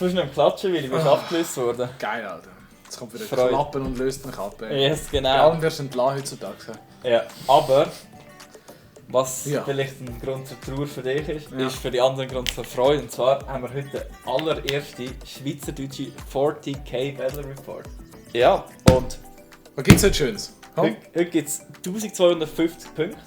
musst nicht klatschen, weil ich bin abgelöst worden. Geil, Alter. Jetzt kommt wieder Freude. Klappen und löst den Kappe. Yes, Vor genau. allem wirst du entlassen heutzutage. Ja, aber was Ja. vielleicht ein Grund zur Trauer für dich ist, Ja. ist für die anderen Grund zur Freude. Und zwar haben wir heute den allerersten schweizerdeutsche 40k Battle Report. Ja, und Was gibt's heute Schönes? Komm. heute gibt es 1250 Punkte.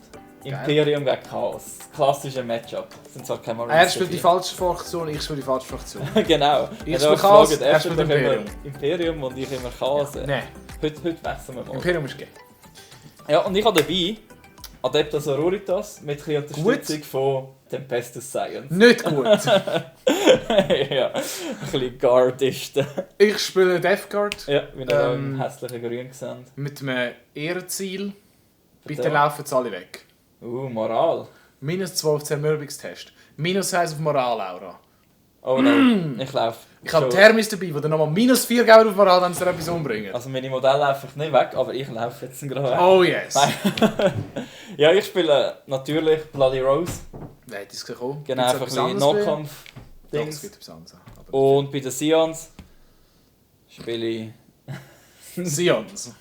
Imperium gegen Chaos. Klassische Matchup. Das sind zwar keine Er spielt die falsche Fraktion, ich spiele die falsche Fraktion. Genau. Ich Wenn spiele ihr Chaos, fragt, er spielt spielt doch immer Imperium. Imperium und ich immer Chaos. Nein, Heute wechseln wir mal. Imperium ist geil. Ja, und ich habe dabei Adeptus Auroritas mit ein bisschen Unterstützung von Tempestus Science. Nicht gut. Ja, ein bisschen Guardisten. Ich spiele Death Guard Ja, wie ihr auch im hässlichen Grün gesehen. mit einem Ehrenziel. Bitte Bitte. laufen sie alle weg. Moral. Minus 12 Zermürbungstest. Minus 1 auf Moral-Aura. Oh nein, ich laufe. Ich habe Thermis dabei, die dann nochmal minus 4 geben auf Moral, wenn sie dir etwas umbringen. Also meine Modelle laufen nicht weg, aber ich laufe jetzt gerade weg. Oh yes. Ja, ich spiele natürlich Bloody Rose. Wer hätte es gekommen? Genau, einfach ein bisschen Ja, es Nahkampf-Dings. gibt etwas anderes. Und bei den Sions spiele ich Sions.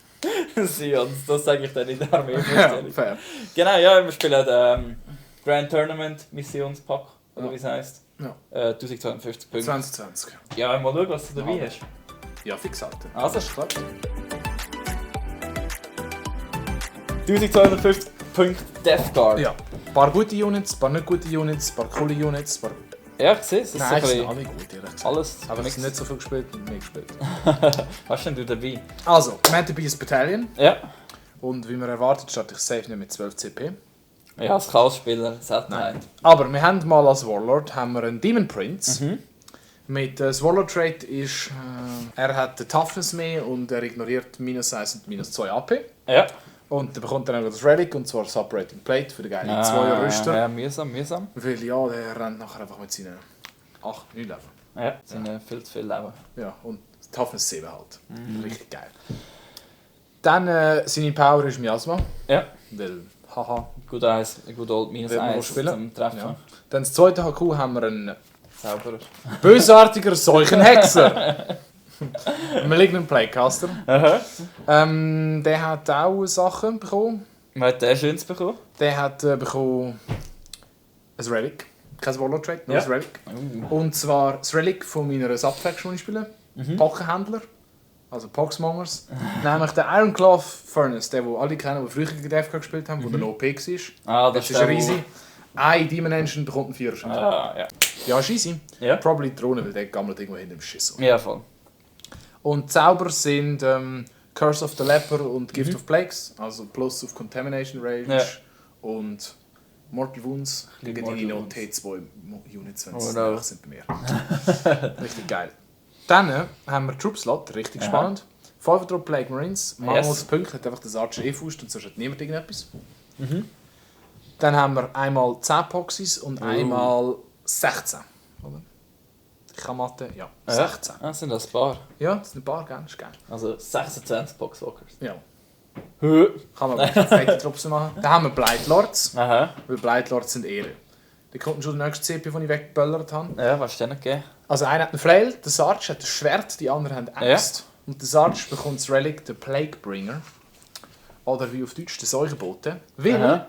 Sions, das sage ich dann in der Armee. Ja, fair. Genau, ja, wir spielen den Grand Tournament Missionspack, oder Ja. wie es heisst. Ja. 1250 Punkte. 2020. Ja, mal schauen, was du dabei hast. Ja, fix, Alter. Also. ist klar. 1250 Punkte Death Guard. Ja. Ein paar gute Units, ein paar nicht gute Units, ein paar coole Units. Ein paar... Ja, ich sehe es. Nein, ist es so sind ein alle gut, ehrlich gesagt. alles. Aber es mix. sind nicht so viel gespielt und mehr gespielt. Was denn du dabei? Also, wir haben dabei ein Battalion. Ja. Und wie man erwartet, starte ich safe nicht mit 12 CP. Ja, als Chaos-Spieler, Seltenheit. Aber wir haben mal als Warlord haben wir einen Demon Prince. Mit das Warlord Trait ist, er hat die Toughness mehr und er ignoriert minus 1 und minus 2 AP. Ja. Und dann bekommt er dann das Relic, und zwar das Operating Plate für den geilen 2er Rüster. Ja, mühsam. Weil ja, der rennt nachher einfach mit seinen 8, 9 Leben. Ja, das sind viel zu viel Leben. Ja, und Toughness 7 halt. Richtig geil. Dann seine Power ist Miasma. Ja. Weil, haha, Gut eins, gut old minus will man 1 spielen. zum Treffen. Ja. Dann das zweite HQ haben wir einen Zauberer. bösartiger Seuchenhexer. Malignant Plaguecaster. Aha. Der hat auch Sachen bekommen. Was hat der Schönes bekommen? Der hat bekommen ein Relic. Kein Warlord Trait, nur Ja. ein Relic. Und zwar das Relic von meiner Subfaction, die ich spiele. Pockenhändler. Also Poxmongers. Nämlich der Ironclaw Furnace, der alle kennen, die früher gegen DFK gespielt haben, der OP war. Ah, Das ist riesig. Ein Demon Engine bekommt einen 4er. Ah, ja. Ja, ist easy. Ja. Probably die Drohne, weil der gammelt irgendwo hinter dem Schiss. Ja, voll. Und Zauber sind Curse of the Leper und Gift of Plagues, also Plus auf Contamination Range Ja. und Mortal Wounds gegen Mortal deine Wounds. T2-Units, wenn Oh sie no. nach sind bei mir. Richtig geil. Dann haben wir Troop Slot, richtig Aha. spannend. 5 Drop Plague Marines, mangels Yes. Punkte hat einfach das Archer Faust und sonst hat niemand irgendetwas. Dann haben wir einmal 10 Poxys und einmal 16. Oder? Ich kann Mathe, ja. 16. Ah, sind das ein paar. Ja, das sind ein paar, gell? Das ist geil. Also 26 Boxwalkers. Ja. Hö. Kann man fette Drops machen. Dann haben wir Blight Lords, Aha. weil Blight Lords sind Ehre. Die konnten schon den nächsten CP, den ich weggeböllert habe. Ja, was ist denn noch gegeben? Also einer hat einen Flail, der Sarge hat ein Schwert, die anderen haben Axt. Und der Sarge bekommt das Relic, der Plaguebringer. Oder wie auf Deutsch, der Seuchenbote. Weil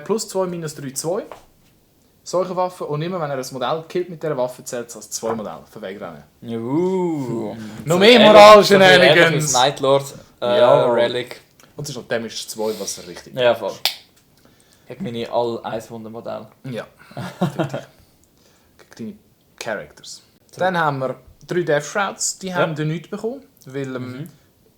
plus 2, minus 3, 2. Seuchenwaffe. Und immer wenn er ein Modell killt mit dieser Waffe, zählt es als 2 Modelle. Von Wegrennen. Noch mehr Moral-Shenanigans. Night Lord Ja. Relic. Und es ist noch Damage 2, was er richtig Ja, voll. Ich habe meine all Eiswunder-Modelle. Ja, definitiv. Gegen deine Characters. Dann haben wir 3 Death Shrouds, die haben ja nichts bekommen, weil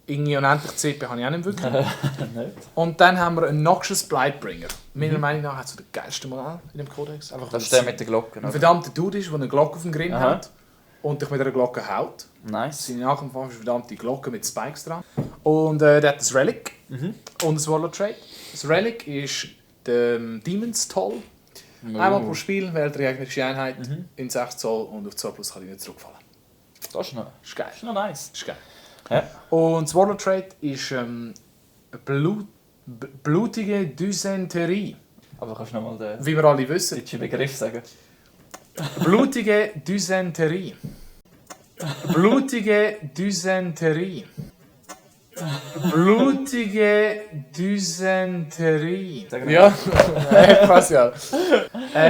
irgendwie unendlich CP habe ich auch nicht wirklich. Nicht? Und dann haben wir einen Noxious Blightbringer. Meiner Meinung nach hat es so den geilsten Modell in dem Kodex. Einfach, Das weil ist der es mit den Glocken. ein oder? verdammter Dude ist, der eine Glocke auf dem Grin Aha. hat und dich mit einer Glocke haut. Nice. Seine Nachkampfwaffe ist eine verdammte Glocke mit Spikes dran. Und der hat das Relic und das Warlord Trait. Das Relic ist der Demon's Toll. Einmal pro Spiel wählt die gegnerische Einheit in 6 Zoll und auf 2 plus kann die nicht zurückfallen. Das ist noch, Das ist geil. ist noch nice. Das ist geil. Ja. Und das Warlord Trait ist blutige Dysenterie. Aber kannst du nochmal den Wie wir alle wissen. deutschen Begriff sagen? Blutige Dysenterie. Blutige Dysenterie. Blutige Dysenterie. Ja, passt ja.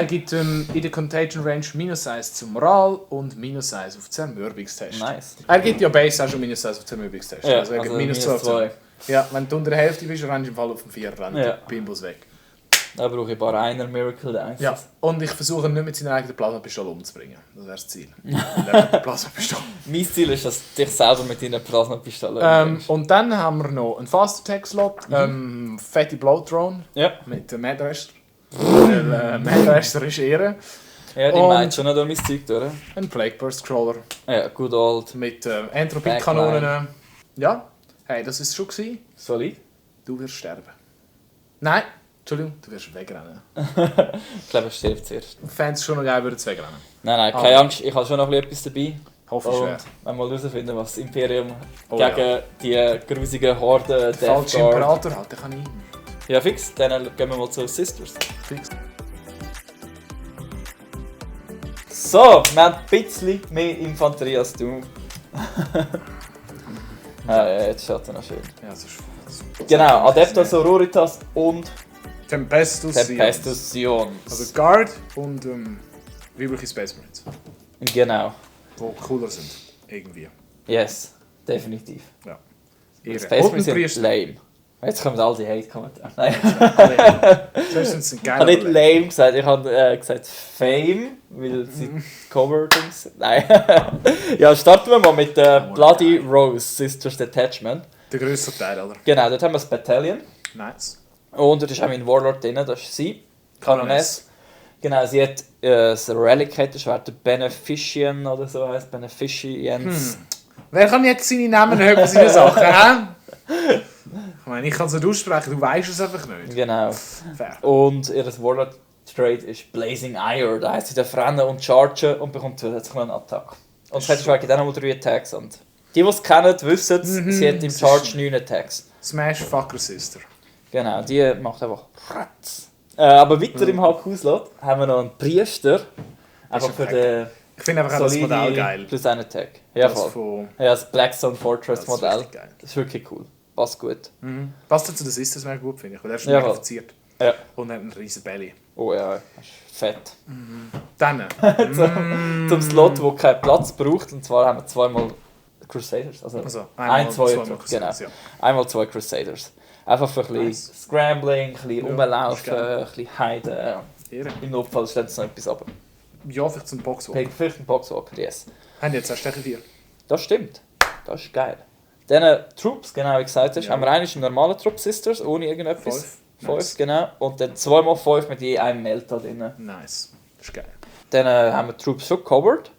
Gibt in der Contagion Range -1 zum Moral und -1 auf Zermürbungstest. Nice. Er gibt ja Base auch schon -1 auf Zermürbungstest. Ja, also er gibt -2. Ja, wenn du unter der Hälfte bist, rennst du im Fall auf dem 4, rennt Ja. Bimbus weg. Da brauche ich ein paar einer Miracle Dice. Ja, und ich versuche ihn nicht mit seiner eigenen Plasmapistole umzubringen. Das wäre das Ziel. Der Plasmapistole. Mein Ziel ist, dass du dich selber mit deiner Plasmapistole umbringst. Und dann haben wir noch einen Fast Attack Slot, fette Blow Drone Ja. mit Madrester. Weil Madrester ist Ehre. Ja, die Und- meint schon noch durch mein Zeug durch. Ein Plague Burst Crawler Ja, good old. mit Entropie-Kanonen. Ja, hey, das ist es schon gewesen. Solid. Du wirst sterben. Nein, Entschuldigung, du wirst wegrennen. Ich glaube, er stirbt zuerst. Ich fände es schon noch geil, würde es wegrennen. Nein, keine Angst. Ich habe schon noch etwas dabei. Hoffe ich schwer. Und wenn wir mal herausfinden, was das Imperium Oh, gegen die grusigen Horden Death Falsche Guard... Imperator halt, den kann ich ihn. Ja, fix. Dann gehen wir mal zu Sisters. Fix. So, wir haben ein bisschen mehr Infanterie als du. Jetzt schaut er noch schön. Ja, das ist Genau, Adeptus Sororitas und Tempestus. Tempestus Sions. Also Guard und weibliche Space Marines. Genau. Die cooler sind. Irgendwie. Yes, definitiv. Ja. Space Und ein Marines sind Priester. lame. Jetzt kommen all die Hate-Kommentare. Nein, Zuerst sind sie ich geil. habe nicht aber lame gesagt, ich habe gesagt Fame, weil sie Cover-Dings... Nein. Ja, starten wir mal mit Bloody Rose Sisters Detachment. der grösste Teil, oder? Genau, dort haben wir das Battalion. Nice. Und dort ist auch mein Warlord drin, das ist sie. Kanoness. Genau, sie hat das Relic-Schwert, der Benefician oder so heisst, Beneficians. Wer kann jetzt seine Namen hören von seinen Sachen, hä? Ich meine, ich kann es nicht aussprechen, du weißt es einfach nicht. Genau. Fair. Und ihr Warlord-Trade ist Blazing Ire, das heisst, sie darf rennen und chargen und bekommt zusätzlich noch einen Attack. Und das Schwert gibt auch noch 3 Attacks. Und die es kennen, wissen es, sie hat im Charge 9 Attacks. Smash Fucker Sister. Genau, die macht einfach Ratz. Aber weiter im Haupthauslot haben wir noch einen Priester. Einfach für den Ich finde einfach auch das Modell geil. plus einen Attack. Ja, Das voll. von... Ja, das Blackstone Fortress Das ist Modell. richtig geil. Das ist wirklich cool. Passt gut. Passt dazu, das ist das mega gut, finde ich. Weil er ist Ja, mega voll. verziert. Ja. Und hat einen riesen Belly. Oh ja, das ist fett. Dann. Zum Slot, wo keinen Platz braucht. Und zwar haben wir zweimal Crusaders. Also, Also, ein, zwei, zweimal genau. ja. Einmal 2 Crusaders. Einfach für ein bisschen Nice. Scrambling, ein bisschen Ja, rumlaufen, ist geil. ein bisschen heiden. Ehre. Im Notfall stellt es noch etwas ab. Ja, vielleicht zum Boxwalk. Vielleicht ein Boxwalker, yes. Haben die jetzt auch Stechen 4? Das stimmt. Das ist geil. Diesen Troops, genau wie gesagt hast, Ja. haben wir einen normalen Troop Sisters, ohne irgendetwas. 5. 5, Nice. genau. Und dann 2x5 mit je einem Melta drin. Nice. Das ist geil. Dann haben wir Troops schon covered.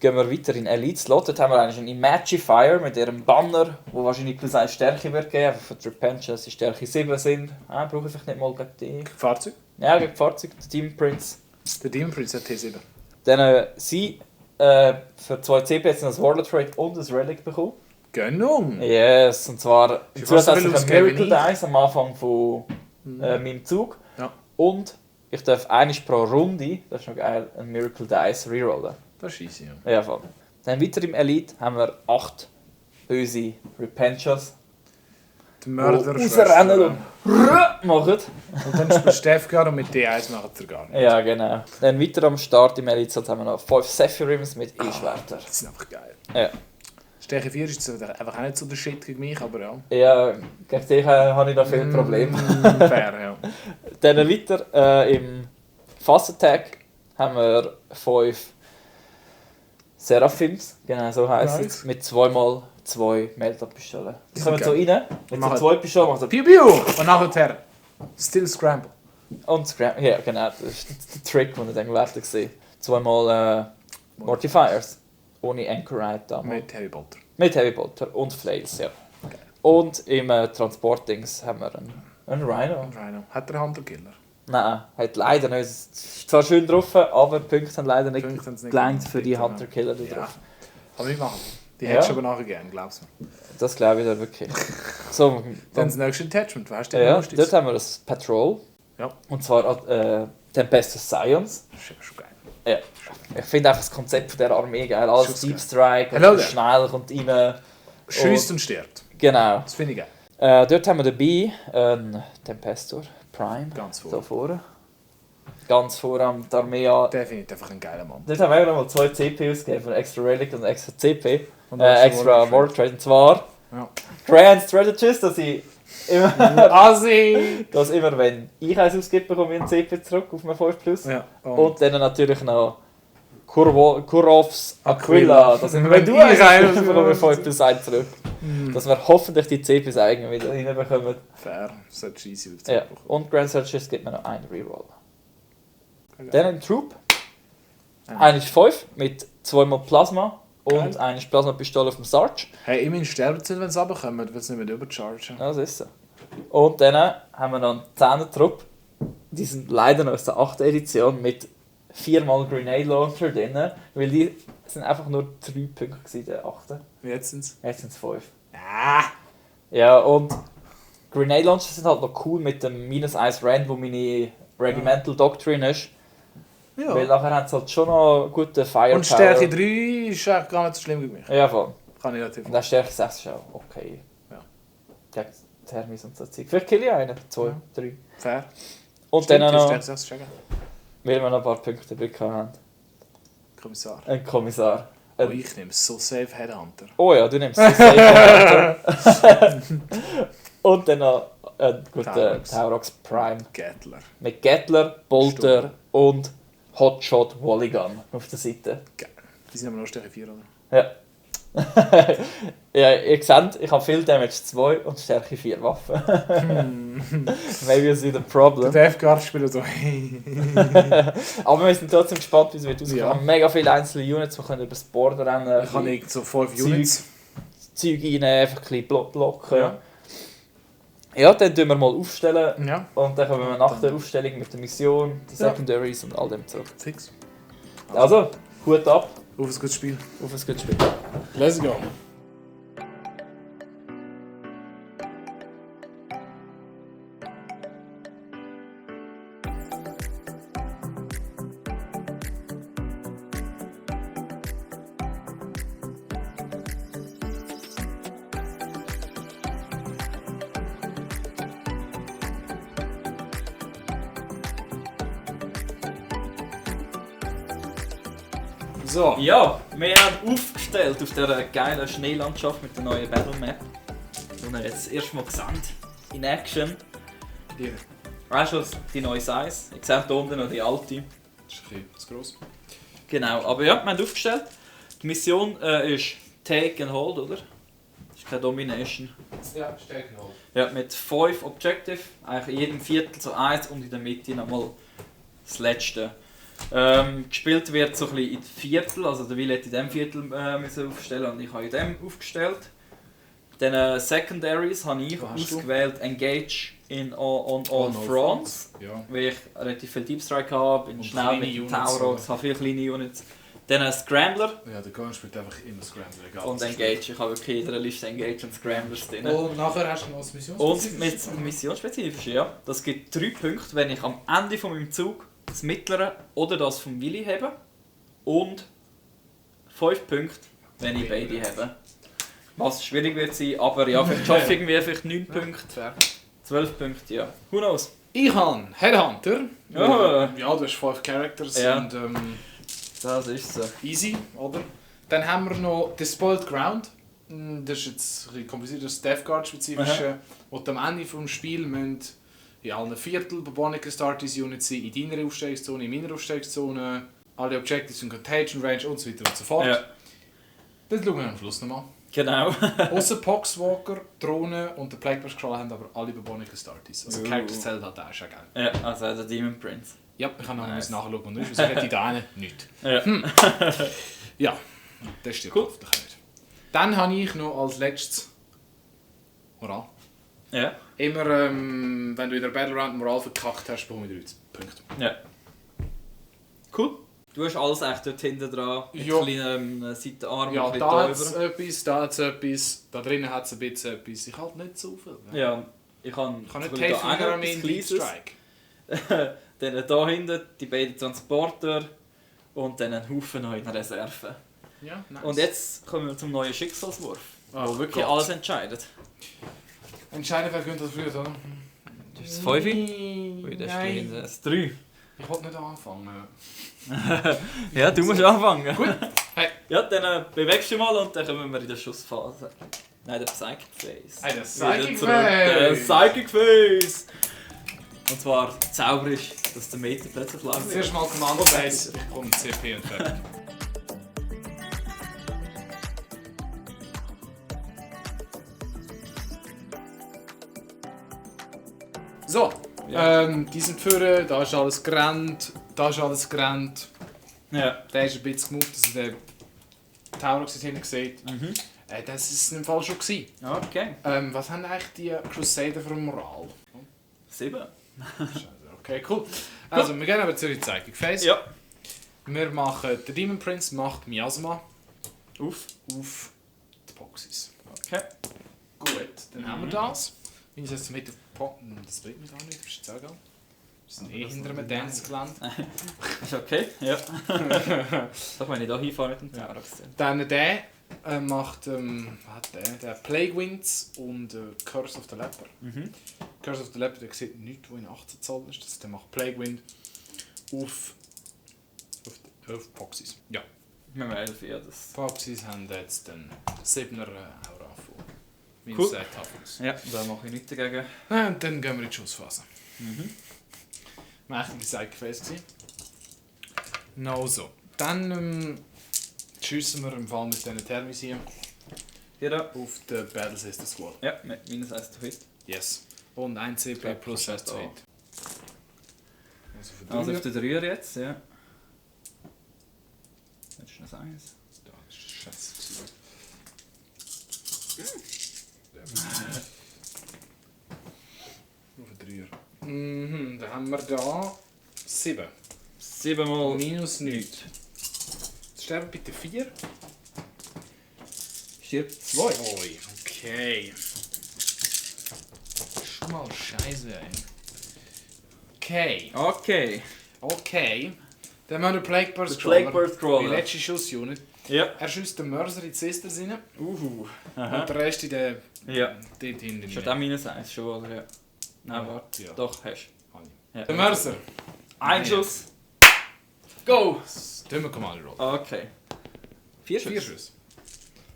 Gehen wir weiter in Elite Slot. Dort haben wir eigentlich einen Imagifier mit ihrem Banner, wo wahrscheinlich plus 1 Stärke wird geben. Einfach für die Repention, dass sie Stärke 7 sind. Brauche ich vielleicht nicht mal gegen die. Fahrzeug? Ja, gegen die Fahrzeuge, der Team Prince. Der Demon Prince hat T7. Dann sie für 2 CP jetzt noch ein Warlord Trade und ein Relic bekommen. Gönnung! Yes, und zwar Für was zusätzlich will ein ausgeben Miracle wie ich? Dice am Anfang von meinem Zug. Ja. Und ich darf einmal pro Runde, das ist noch geil, ein Miracle Dice rerollen. Das ist easy, ja. Ja, voll. Dann weiter im Elite haben wir 8 böse Repentures, Die die Mörder rausrennen und machen. Und dann spielt Steff gar und mit D1 macht er gar nicht. Ja, genau. Dann weiter am Start im Elite haben wir noch 5 Sephiroths mit E-Schwertern. Die sind einfach geil. Ja. Stärke 4 ist jetzt einfach auch nicht so der Shit gegen mich, aber ja. Ja, gegen dich habe ich noch viele Probleme. Fair, ja. Dann weiter im Fast Attack haben wir 5 Seraphims, genau so heisst Nice. es, mit 2x2 Melta-Pistolen. Die Die kommen sind so geil. rein, mit so Machen- 2 Pistolen machen Piu Piu! Und nachher Still Scramble. so und Scram. Ja, genau, das ist der Trick, den ich dann gelernt habe. 2x Mortifiers, ohne Anchorite damals. Mit Heavy Bolter. Mit Heavy Bolter und Flails, ja. Geil. Und im Transportdings haben wir einen Rhino. Und Rhino. Hat er Hunter-Killer? Nein, hat leider nicht. Es ist zwar schön drauf, aber die Punkte haben leider nicht Punkte haben's nicht gelangt für die gemacht, Hunter-Killer da Ja. drauf. Kann man nicht machen. Die Ja. hättest du aber nachher gern, glaubst du. Das glaube ich da wirklich. So, Dann das nächste Attachment, weißt du? ja, lustig? dort haben wir das Patrol. Ja. Und zwar Tempestus Science. Das ist schon geil. Ja. Ich finde einfach das Konzept von dieser Armee geil. Alles Schuss Deep geil. Strike, Hello und there. schnell kommt rein. Schießt und stirbt. Genau. Das finde ich geil. Dort haben wir dabei einen Tempestor Prime. Ganz So vorne. vorne. Ganz vorne am die Armee an. Definitiv einfach ein geiler Mann. Dort haben wir noch mal 2 CP ausgegeben, von extra Relic und extra CP. Und Extra Mortal Trade. Und zwar Ja. Grand Strategist, dass ich immer, Asi! dass immer wenn ich eins ausgebe, bekomme ich ein CP zurück auf mein 5+. Ja. Und dann natürlich noch Kurovs Aquila. Dass immer wenn du Ich eins eins ausgibst, bekomme ich ausgebe. 5+1 zurück. Dass wir hoffentlich die CPs irgendwie wieder reinbekommen. Fair. Sollte easy auf Ja. Und Grand Strategist gibt mir noch einen Reroll. Geil. Dann ein Troop. Ja. Einer ist 5 mit 2 Plasma und Geil. eine ist Plasma-Pistole auf dem Sarge. Hey, immerhin sterben sie, wenn sie runterkommen, weil sie nicht mehr überchargen. Ja, das ist so. Und dann haben wir noch einen 10er-Trupp. Die sind leider noch aus der 8. Edition mit 4x Grenade Launcher drin, weil die sind einfach nur 3 Punkte gewesen, in der 8. Jetzt sind sie. Jetzt sind es 5. Ah! Ja, und Grenade Launcher sind halt noch cool mit dem -1 Rand, wo meine Regimental Doctrine ist. Ja. Weil nachher haben sie halt schon noch gute Firepower. Und Stärke 3 ist eigentlich gar nicht so schlimm wie mich. Ja, voll. Kann ich relativ Und dann Stärke 6 ist auch okay. Ja. Gegen Thermis und so Zeug. Vielleicht kill ich einen, 2, Ja. 3. fair. Und Stimmt, dann die noch, Stärke 6 ist schon geil. weil wir noch ein paar Punkte bekommen haben, Kommissar. ein Kommissar. Oh, ich nehme so safe Headhunter. Oh ja, du nimmst das safe. Und dann noch ein guter Taurox. Taurox Prime. Gatler. Mit Gatler, Bolter und Hotshot Walligun auf der Seite. Geil. Die sind aber noch Stärke 4, oder? Ja. Ja, ihr seht, ich habe viel Damage 2 und Stärke 4 Waffen. Maybe you see the Der problem. Death Guard spielt so. Aber wir sind trotzdem gespannt, wie es wird aussehen. Ja. Wir haben mega viele einzelne Units, wir können über das Board rennen. Ich habe irgend so 5 Zeug. Units. Zeug rein, einfach ein bisschen blocken. Ja. Ja, dann tun wir mal aufstellen. Ja, Und dann kommen wir nach der Aufstellung mit der Mission, die Ja. Secondaries und all dem zurück. fix. Also, Hut ab, Auf ein gutes Spiel. auf ein gutes Spiel. Let's go. So. Ja, wir haben aufgestellt auf dieser geilen Schneelandschaft mit der neuen Battle Map. Die wir jetzt erstmal gesehen in Action. Hier. Auch schon die neue Size. Ich sehe hier unten noch die alte. Das ist ein bisschen zu gross. Genau, aber ja, wir haben aufgestellt. Die Mission ist Take and Hold, oder? Das ist keine Domination. Ja, Stärke noch. Ja, mit 5 Objective, eigentlich in jedem Viertel so eins und in der Mitte nochmal das letzte. Gespielt wird so ein bisschen in Viertel, also der Will hätte in diesem Viertel müssen aufstellen und ich habe in dem aufgestellt. Dann Secondaries habe ich Was hast du? ausgewählt Engage on all On all fronts, Ja. weil ich relativ viel Deep Strike habe, bin Und schnell kleine mit dem Units, Taurox, oder? habe viele kleine Units. Dann Scrambler Ja, der Gun spielt einfach immer Scrambler. Egal, und was er Engage. Ich habe wirklich in jeder Liste Engage und Scramblers drin. spielt. Und nachher hast du noch das Mission. Und mit missionsspezifisch, ja. Das gibt 3 Punkte, wenn ich am Ende von meinem Zug das mittlere oder das vom Willi habe. Und 5 Punkte, wenn ich beide habe. Was schwierig wird sein, aber ja, vielleicht schaffe ich irgendwie vielleicht 9 Punkte, Fair. 12 Punkte, ja. Who knows? Ich habe Headhunter. Ja. Ja, du hast 5 Characters Ja. und Das ist so. easy, oder? Dann haben wir noch Despoiled Ground. Das ist jetzt ein bisschen kompliziert, das Death Guard spezifische. Und am Ende des Spiels müssen in allen Viertel Bobonica Starters Units sein, in deiner Aufstellungszone, in meiner Aufstellungszone, alle Objectives in Contagion Range und so weiter und so fort. Ja, Das schauen wir am Schluss nochmal. genau. Außer Poxwalker, Drohne und der Plague Scroll haben aber alle Bobonica Starters. Also Characters zählt halt auch, ist auch geil. Ja, also der Demon Prince. Ja, ich kann noch Nice. nachschauen und sonst hätte ich da einen nichts. Ja. Ja, das stimmt Cool. hoffentlich nicht. Dann habe ich noch als letztes Moral. Ja. Immer, wenn du in der Battleground Moral verkackt hast, bekomme ich 3 Punkte. Ja. Cool. Du hast alles echt dort hinten dran, mit Ja. kleinem Seitenarm Ja, und da hat es drüber. etwas, da hat es etwas, da drinnen hat es ein bisschen etwas. Ich halte nicht so viel. Ne? Ja, ich habe Ich kann nicht da helfen von auch einer Armee etwas in Deep Kleines. Strike. Dann da hinten die beiden Transporter und dann einen Haufen neuen Reserven. Ja, nice. Und jetzt kommen wir zum neuen Schicksalswurf, Oh wo wirklich Gott. alles entscheidet. Entscheiden, wer gönnt das früher, oder? Das ist 5. Ui, das steht das 3. Ich wollte nicht anfangen. Ja, du musst anfangen. Gut. Hey. Ja, dann bewegst du mal und dann kommen wir in der Schussphase. Nein, der Psychic Phase. Hey, der Wieder Psychic zurück. Der Phase. Psychic Phase! Und zwar zauberisch, dass der Meter plötzlich lang wird. Zuerst mal Commando Base, ich komme CP und fertig. So, Ja. die sind vorne, da ist alles gerannt, da ist alles gerannt. Ja. Der ist ein bisschen gemoved, dass er den Tower hinten sieht. Mhm. Das ist im Fall schon gewesen. Okay. Was haben eigentlich die Crusader für eine Moral? 7. Okay, cool. Also, wir gehen aber zu der Psychic Phase. Ja. Wir machen, der Demon Prince macht Miasma Auf. auf die Boxes. Okay. Gut, dann haben wir das. Wenn ich jetzt mit der das bringt mich gar nicht, das ist egal. Wir sind eh hinter einem Dance gelandet. Ist okay? Ja. Doch, wenn ich hier hinfahre mit dem Tower. Dann der macht was hat der Plague Winds und Curse of the Leper. Mhm. Curse of the Leper, der sieht nichts, wo in 18 Zoll ist. Das, der macht Plague Wind auf Boxes. Ja. Wir haben 11, ja. Das. Boxes haben jetzt den 7er Aura von Cool. minus Toughness. Ja, da mache ich nichts dagegen. Und dann gehen wir in die Schussphase. Mhm. Mächtige Psychic Phase gewesen. No, so. Dann schiessen wir im Fall mit diesen Thermis hier Hier. auf den Battle Sister Squad. Ja, mit minus 1 to hit. Yes. Und 1 CP Ja, plus das 1 zu auch. Hit. Also für Also Dreier. auf den 3er jetzt, ja. Das ist das 1. Da ist scheiße. Auf den 3er. Mhm, dann haben wir da 7. 7 mal Minus nichts. Jetzt sterben bitte 4. stirbt 2. Oi, okay. Schon mal scheiße, ey. Okay. Okay. Okay. Dann haben wir den Plague Burst Der Plague Burst Die Crawler. letzte Schussunit. Ja. Er schießt den Mörser in die Sisters rein Aha. und der Rest in den Ja. dort hinten. Schon der minus 1 schon, oder? Ja. Nein, Ja. warte. Ja. Doch, hast Habe ich. du. Ja. Der Mörser. Ein Schuss. Go! Das tun wir Command Roll. Okay. 4 Schüsse. 4 Schüsse.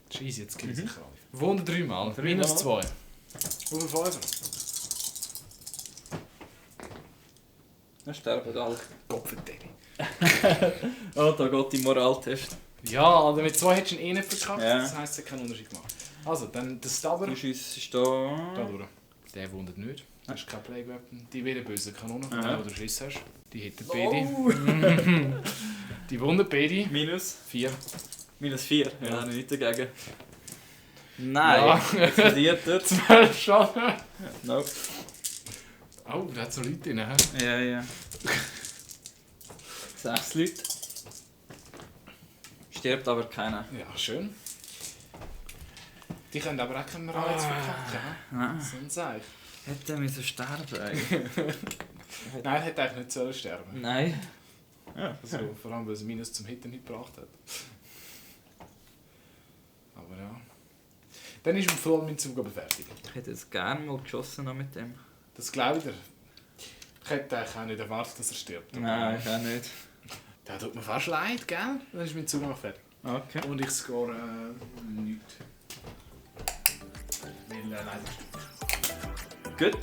Das ist easy, jetzt killen Mhm. sicher alle. Wunder 3 Mal. Drei Minus Mal. 2. Auf den 5er. Dann sterben alle. Kopfverdecke. Oh, da geht die Moraltest. Ja, aber mit 2 hättest du ihn eh nicht verkackt. Ja. Das heisst, es hat keinen Unterschied gemacht. Also, dann der Stabber. Du schiessest Da da. durch. Der wundert nicht. Das ist kein Plague Weapon. Die wieder böse Kanone, Aha. die du Schiss hast. Die hätten beide. Oh. Die wundert beide. Minus. 4. Minus 4. Ja, Ja. habe ich nicht dagegen. Nein. Ja. Verliert er. 12 Schaden. Nope. Oh, da hat so Leute drin. Hä? Ja, ja. 6 Leute. Stirbt aber keiner. Ja, schön. Die können aber auch keine Moral jetzt verkacken. hä? Nein. So ein Seich. Hätte er müssen sterben eigentlich. Nein, er hätte eigentlich nicht sollen sterben. Nein. Ja. Also, vor allem, weil es Minus zum Hitten nicht gebracht hat. Aber ja. Dann ist im Fall mein Zug aber fertig. Ich hätte jetzt gerne mal geschossen noch mit dem. Das glaube ich dir. Ich hätte eigentlich auch nicht erwartet, dass er stirbt. aber Nein, ich auch nicht. Der tut mir fast leid, gell? Dann ist mein Zug noch fertig. Okay. Und ich score nichts. Weil leider Gut.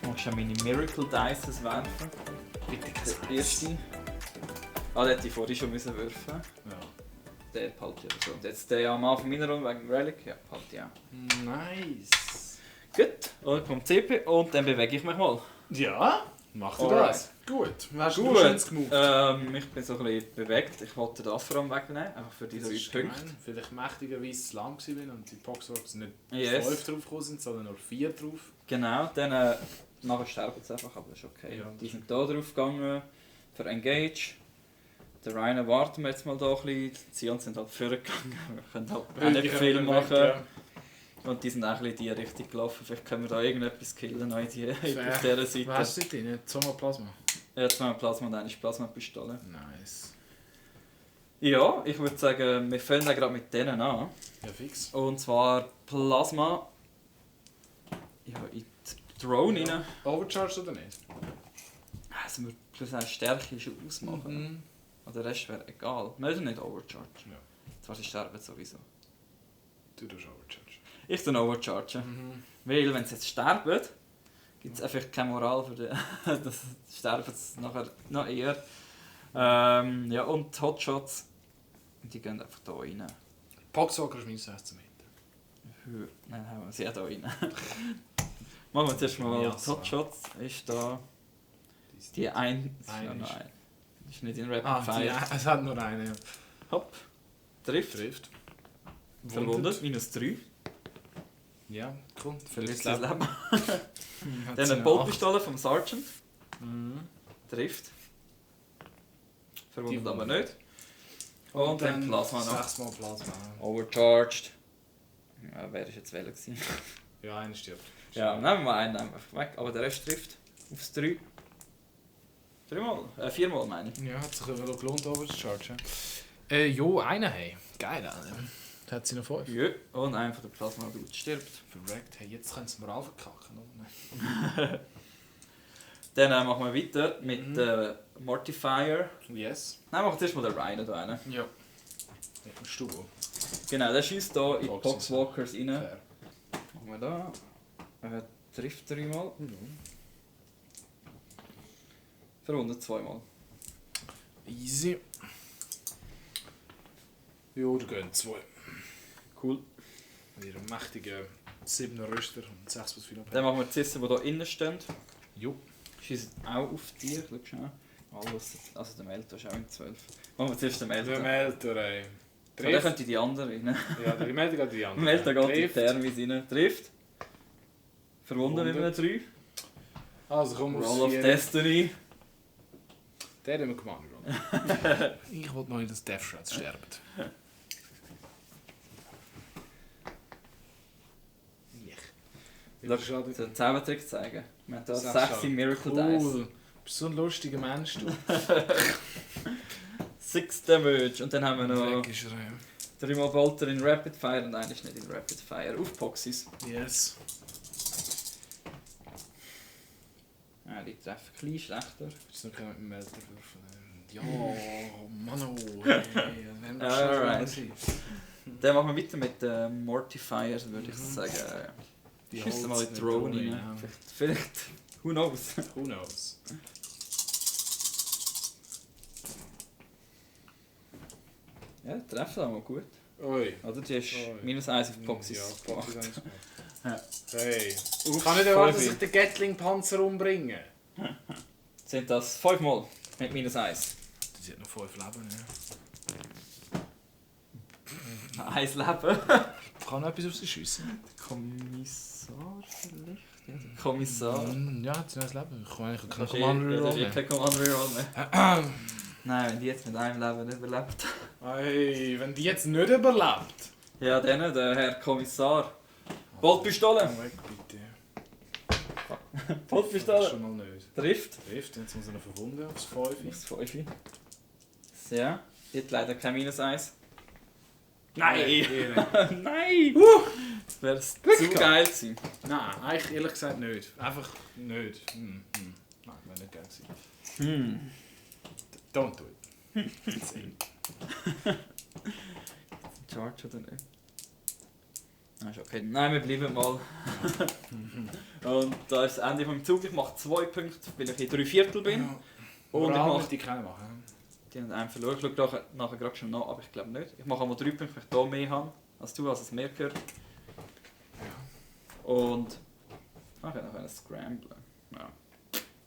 Machst du meine Miracle Dices werfen? bitte kein Der erste. Ah, den hätte ich vorhin schon müssen werfen. Ja. Der behalte ich so. Und jetzt der am Anfang meiner Runde wegen dem Relic. Ja, behalte ich auch. Nice. Gut. Und kommt CP und dann bewege ich mich mal. Ja, mach du Alright. das. Gut. Hast du Gut. schönes gemoved? Ich bin so ein bisschen bewegt. Ich wollte den Afro wegnehmen, einfach für die Das 3 ist Punkte. gemein. Vielleicht mächtigerweise zu lang gewesen bin und die Poxworks nicht Yes. 5 drauf gekommen sind, sondern nur 4 drauf. Genau, dann nachher sterben sie einfach, aber das ist okay. Ja. Die sind hier drauf gegangen für Engage. Der Ryan warten wir jetzt mal da ein bisschen. Die Zions sind halt vorgegangen. Wir können halt auch nicht viel machen. Ja. Und die sind auch ein bisschen in die Richtung gelaufen. Vielleicht können wir da irgendetwas killen noch in die, Fair. auf dieser Seite. Was hast du drin? Zweimal Plasma. Jetzt mal Plasma und eine Plasmapistole. Nice. Ja, ich würde sagen, wir fangen dann gerade mit denen an. Ja, fix. Und zwar Plasma. Ja, in die Drone rein. Overcharged oder nicht? Also wir plus eine Stärke schon ausmachen. Mhm. Und der Rest wäre egal. Wir müssen nicht overchargen. Ja. Zwar sie sterben sowieso. Du tust Overcharge. Ich tue overchargen. Weil wenn sie jetzt sterben, gibt es einfach keine Moral für die. Das sterben sie nachher noch eher. Ja, und die Hotshots, die gehen einfach hier rein. Poxwalker ist minus 16 Meter. Nein, haben wir sie auch hier rein. Machen wir zuerst mal Ja, die Hotshots. Ist da die ein. Ist nicht in Rapid Fire. Es hat nur eine. Ja. Hopp. Trifft. Verwundet. -3. Ja, cool. Verliert Verliert das das Leben. Leben. Dann eine Boltpistole vom Sergeant. Trifft. Verwundet aber nicht. Und dann Plasma noch. 6 Mal Plasma. Overcharged. Ja, wer war jetzt welcher gewesen? Ja, einer stirbt. Ja, nehmen wir einen einfach weg. Aber der Rest trifft aufs 3. 4 Mal meine ich. Ja, hat sich immer noch gelohnt, Overcharge. Jo, einer, hey. Geil, Alter. Da hat sie noch 5. Ja, und einfach der Plasma stirbt. Verreckt. Hey, jetzt können sie mir alle verkacken, oder? Dann machen wir weiter mit Mortifier. Yes. Nein, machen wir zuerst mal den Rhino da rein. Ja. Mit dem Stuhl. Genau, der schießt hier in die Boxes. Poxwalkers rein. Fair. Machen wir da. Trifft 3 Mal. Verwundet 2 Mal. Easy. Jo, da gehen 2. Cool. Mit ihrem mächtigen 7er Rüster und 6 plus 4 Dann machen wir die Zissen, die hier innen stehen. Jo. Schießen auch auf dich. Schau schnell. Alles, also der Melter ist auch in 12. Machen wir zuerst den Melter. Der Melter, ey. Und dann könnte die andere rein. Ja, der Melter geht die andere. Melter geht in die Trifft. Thermis rein. Trifft. Verwundet mit einem 3. Also komm aufs Roll of 4. Destiny. Der hat immer Commander Roll. Ich wollte noch in das Death Shroud sterben. Schau, den Zaubertrick zeigen. Wir haben hier 6 6 Miracle Dice. Cool. Du bist so ein lustiger Mensch, du. 6 Damage. Und dann haben wir noch Dreck ist er, ja. 3 Mal Bolter in Rapid Fire und einer ist nicht in Rapid Fire. Auf Poxys. Yes. Ja, die treffen ein bisschen schlechter. Willst du noch mit dem Melter würfeln? Ja, Mano. Hey, wenn wir Alright. schon Dann machen wir weiter mit Mortifiers, würde ich sagen. Die Schiessen mal in die Holz Drone nicht rein. Drone, Vielleicht, who knows? ja. Who knows? Ja, treffen auch mal gut. Oi. Oder die ist Oi. -1 auf Poxys Ja, gemacht. Foxys haben Ja. gemacht. Hey. Auf Kann nicht erwarten, dass 5. ich den Gatling-Panzer umbringe. Sind das 5 Mal mit -1. Sie hat noch 5 Leben, ja. 1 Leben. Kann noch etwas auf sie schiessen? Kommissar vielleicht? Ja, der Kommissar. Ja, hat sie noch ein Leben. Ich meine, ich kann Das ist Commander das ist rollen. kein Commander Reroll mehr. Nein, wenn die jetzt mit einem Leben nicht überlebt. Hey, wenn die jetzt nicht überlebt. Ja, dann der Herr Kommissar. Boltpistole! Komm weg, bitte. Boltpistole! Schon mal nicht. Trifft. Trifft, jetzt muss er noch verwunden aufs 5. Aufs 5. Ja, jetzt leider kein -1. Nein! Nein! Das wäre zu geil gewesen. Nein, eigentlich ehrlich gesagt nicht. Einfach nicht. Nein, wäre nicht geil gewesen. Don't do it. Charge oder nicht? Ist okay. Nein, wir bleiben mal. Und da ist das Ende vom Zug. Ich mache 2 Punkte, weil ich in 3/4 bin. Und ich mache die keine machen. die haben einen verloren. Ich schaue nachher gerade schon nach, aber ich glaube nicht. Ich mache einmal 3 Punkte, weil ich hier mehr habe als du, als es mehr gehört. Und ich kann noch einen Scramblen. Ja.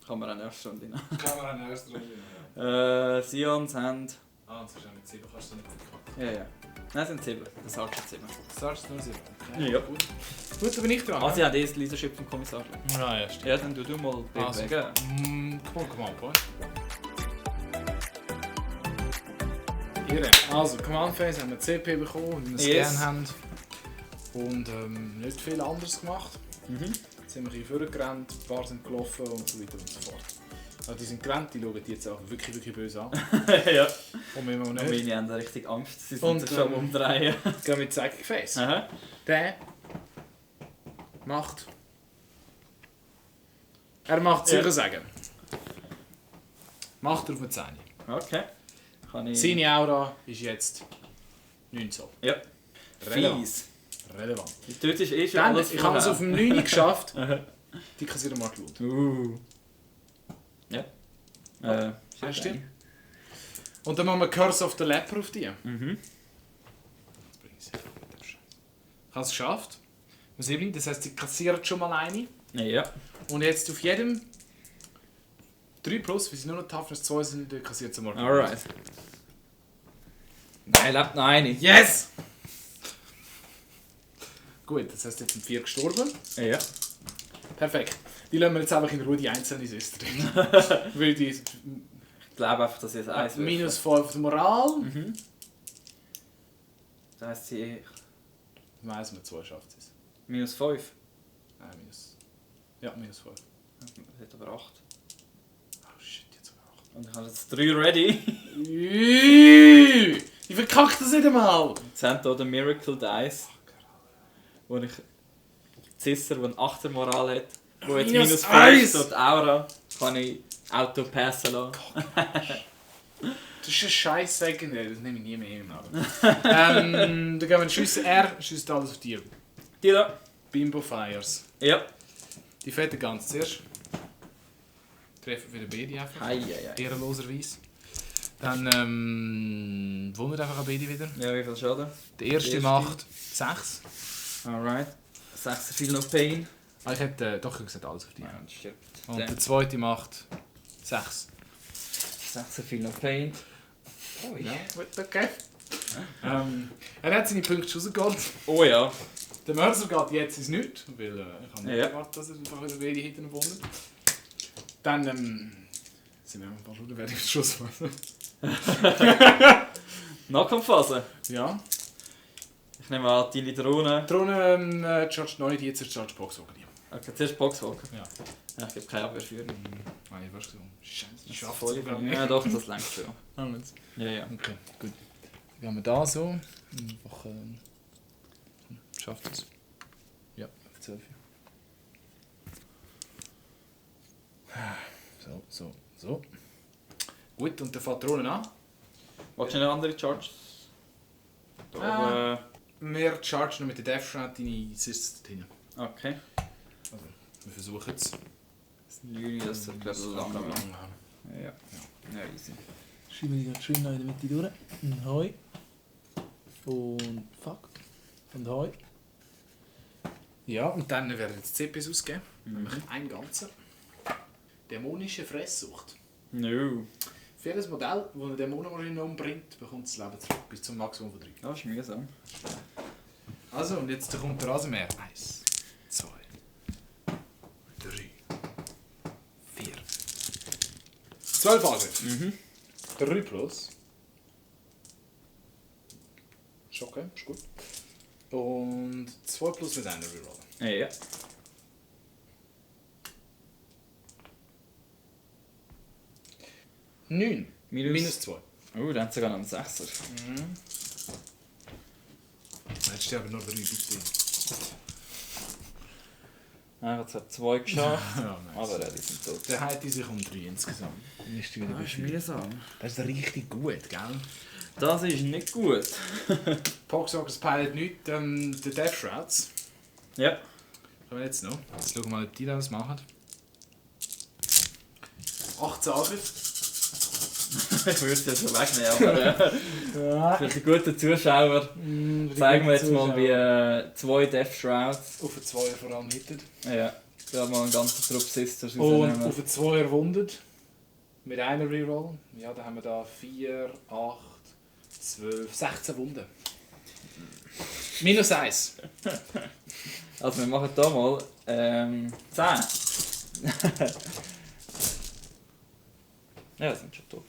Kann man eine erste Runde nehmen. Kann man eine erste Runde. Sions haben... Ah, das ist ja mit 7, kannst du nicht verkacken. Ja, ja. Nein, es sind 7. Das sagt schon 7. Sagst du nur 7? Okay. Ja. Gut, da bin ich dran. Ah, sie haben das Leadership vom Kommissar. Ja, stimmt. Ja, dann du mal Also, bewegen. come on, boy. Irre. Also, Command Phase haben wir CP bekommen, wie wir es Yes. gerne haben. Und nicht viel anderes gemacht. Jetzt sind wir ein bisschen vorgerannt, ein paar sind gelaufen und so weiter und so fort. Also die sind gerannt, die schauen die jetzt auch wirklich, wirklich böse an. Ja. Und wir Und nicht. meine haben da richtig Angst, sie Und, sind sich schon am Umdrehen. Gehen wir Zeig Gefäß. Aha. Der macht... Er macht sicher sagen. Macht er auf eine 10. Okay. Kann ich... Seine Aura ist jetzt 9 Zoll. Ja. Relevant. Fies. Relevant. Dort ist eh schon Dann, alles ich habe es auf dem 9 geschafft. Aha. Die kassieren mal geschaut. Ja. Hast du? Und dann machen wir Curse of the Leper auf die. Mhm. Jetzt bringe ich sie mit dem Scheiß. Ich habe es geschafft. Das heisst, sie kassieren schon mal eine. Ja. Und jetzt auf jedem 3 plus, weil sie nur noch Toughness 2 sind, kassiert sie mal. Alright. Nein, lebt noch eine. Yes! Gut, das heisst, jetzt sind 4 gestorben. Ja. Perfekt. Die lassen wir jetzt einfach in Ruhe die einzelnen Süße drin. Weil die Ich glaube einfach, dass ich ein Eis minus 5 auf die Moral. Mhm. Das heisst, sie Weiss man, 2 schafft es. minus 5. Nein, minus. Ja, minus 5. Das hat aber 8. Oh shit, jetzt sogar 8. Und ich habe jetzt 3 ready. Ich verkacke das nicht einmal! Jetzt haben hier den Miracle Dice. Wo ich Zisser, der eine 8er Moral hat. Wo jetzt Minus minus 5 1. durch die Aura kann ich Auto passen lassen. Das ist ein scheiß Secondary, das nehme ich nie mehr im Auge. Dann gehen wir schiessen. Er schießt alles auf dir. Die da. Bimbo Fires. Ja. Die fette ganz zuerst. Treffen wieder beide einfach. Hei, hei, hei. Ehrenloserweise. Dann wundert einfach an beide wieder. Ja, wie viel Schaden? Der erste macht 6. Alright. 6 viel noch Pain. Ah, ich hätte doch gesagt alles auf dich. Ja, das stirbt. Und der zweite macht 6. 6 viel noch Pain. Oh Ja, gut, okay. Er hat seine Punkte rausgeholt. Oh ja. Der Mörser geht jetzt ins Nichts, weil ich habe nicht Ja. erwartet, dass er einfach wieder beide hinten wundert. Dann sind wir ein paar Stunden fertig mit Schussphase. Nahkampfphase. Ja. Ich nehme an, deine Drohne. Drohne charge 9, die jetzt Charge Box hocken. Okay, zuerst Boxwalker. Ja. Ja, ich habe keine Abwehrführung. Nein, was so. Scheiße, ich Das schaffe voll. es gar nicht. Ja, doch, das längt schon. Jetzt. Ja, ja. Okay, gut. Dann gehen wir da so. Einfach, schafft es. Ja, auf 12. So. Gut, und der fährt Drohnen an. Willst du eine andere Charge? Da Wir chargen noch mit der Death Shroud deine Assists drin. okay. Also, wir versuchen es. Juni, das wird glaube ich lange. Ja. Ja, easy. Schieben wir ganz schön noch in der Mitte durch. Und Hoi. Und fuck. Und Hoi. Ja, und dann werden jetzt CPs ausgeben. Nämlich ein ganzer. Dämonische Fresssucht. No. Für jedes Modell, das eine Dämonenmaschine umbringt, bekommt das Leben zurück. Bis zum Maximum von 3. Das ist mühsam. Also, und jetzt kommt der Rasenmäher. 1, 2, 3, 4. 12 Angriffe. 3 plus. Ist okay, ist gut. Und 2 plus mit einer Reroll. Ja. Neun. Minus. Minus 2. Oh, dann hat sogar noch einen 6er. Jetzt sterben nur 3, bitte. Er hat zwar 2 geschafft, Ja, nice. aber die sind tot. Der heilt sich um 3 insgesamt. Dann ist wieder Das ist mühsam. Das ist richtig gut, gell? Das ist nicht gut. Poxwalkers Pilot nicht, der Death Shrouds. Ja. Kommen wir jetzt noch. Jetzt schauen wir mal, ob die das machen. 18 Angriffe. Ich würde es ja schon wegnehmen, aber für die guten Zuschauer zeigen wir jetzt mal, wie 2 Death Shrouds. Auf einen 2er vor allem hittet. Ja, da mal einen ganzen Trupp Sisters Und rausnehmen. auf einen 2er wundet. Mit einer Reroll. Ja, da haben wir da 4, 8, 12, 16 Wunden. Minus 1. Also wir machen hier mal 10. Ja, die sind schon tot.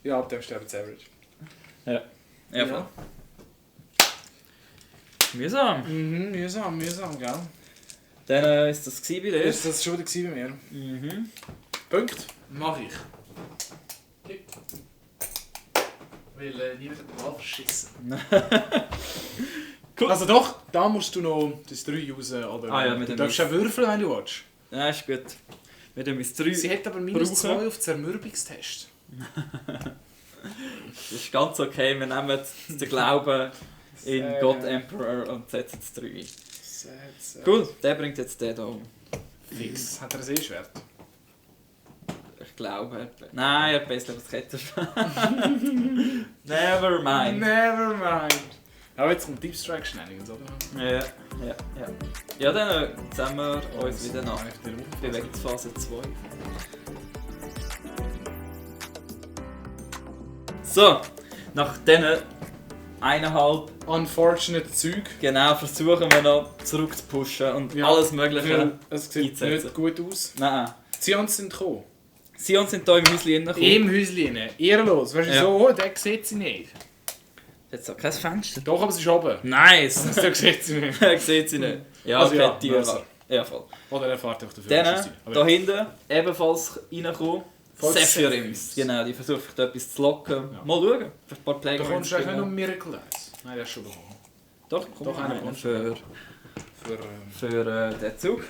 Ja, ab dem sterben sie average. Ja. Ja, voll. Mühsam. Mühsam, gell? Dann ist das bei dir. Ist das schon wieder bei mir? Punkt. Mach ich. Weil niemand hat den Ball verschissen. Cool. Also doch, da musst du noch das 3 raus. Oder Mit du dem darfst ja würfeln, wenn du willst. Ja, ist gut. Mit dem ist 3. Sie hat aber -2 auf Zermürbungstest. Das ist ganz okay, wir nehmen den Glauben in God Emperor und setzen es 3 ein. Cool, der bringt jetzt den hier um. Fix. Hat er ein Seeschwert? Ich glaube, nein, er hat besser das Kettenschwert. Never mind. Never mind. Aber jetzt kommt Deep Strike Shenanigans, oder? Ja. Ja, dann sehen wir uns wieder nach Bewegungsphase 2. So, nach diesen 1,5 Unfortunate Zeug. genau versuchen wir noch zurückzupushen und alles Mögliche Es sieht einzusetzen. nicht gut aus. Nein. Zions sind gekommen. Sion sind hier im Häuschen reingekommen. Im Häuschen. Ehrenlos. Weißt du Ja. so? Der sieht sie nicht. Jetzt auch kein Fenster. Doch, aber sie ist oben. Nice! Der sieht sie nicht. Er sieht sie nicht. Ja, Also okay, ja, die also. Ja, voll. Oder er fährt auf der Dann, da hinten, ebenfalls reingekommen, Voll Sephiroth. Genau, die versuchen da etwas zu locken. Ja. Mal schauen, vielleicht ein paar Da Pläge. kommst du eigentlich nicht um Miracle Dice. Nein, der ist schon bekommen. Doch, komm, Doch, einer einer kommt für Für, den Zug.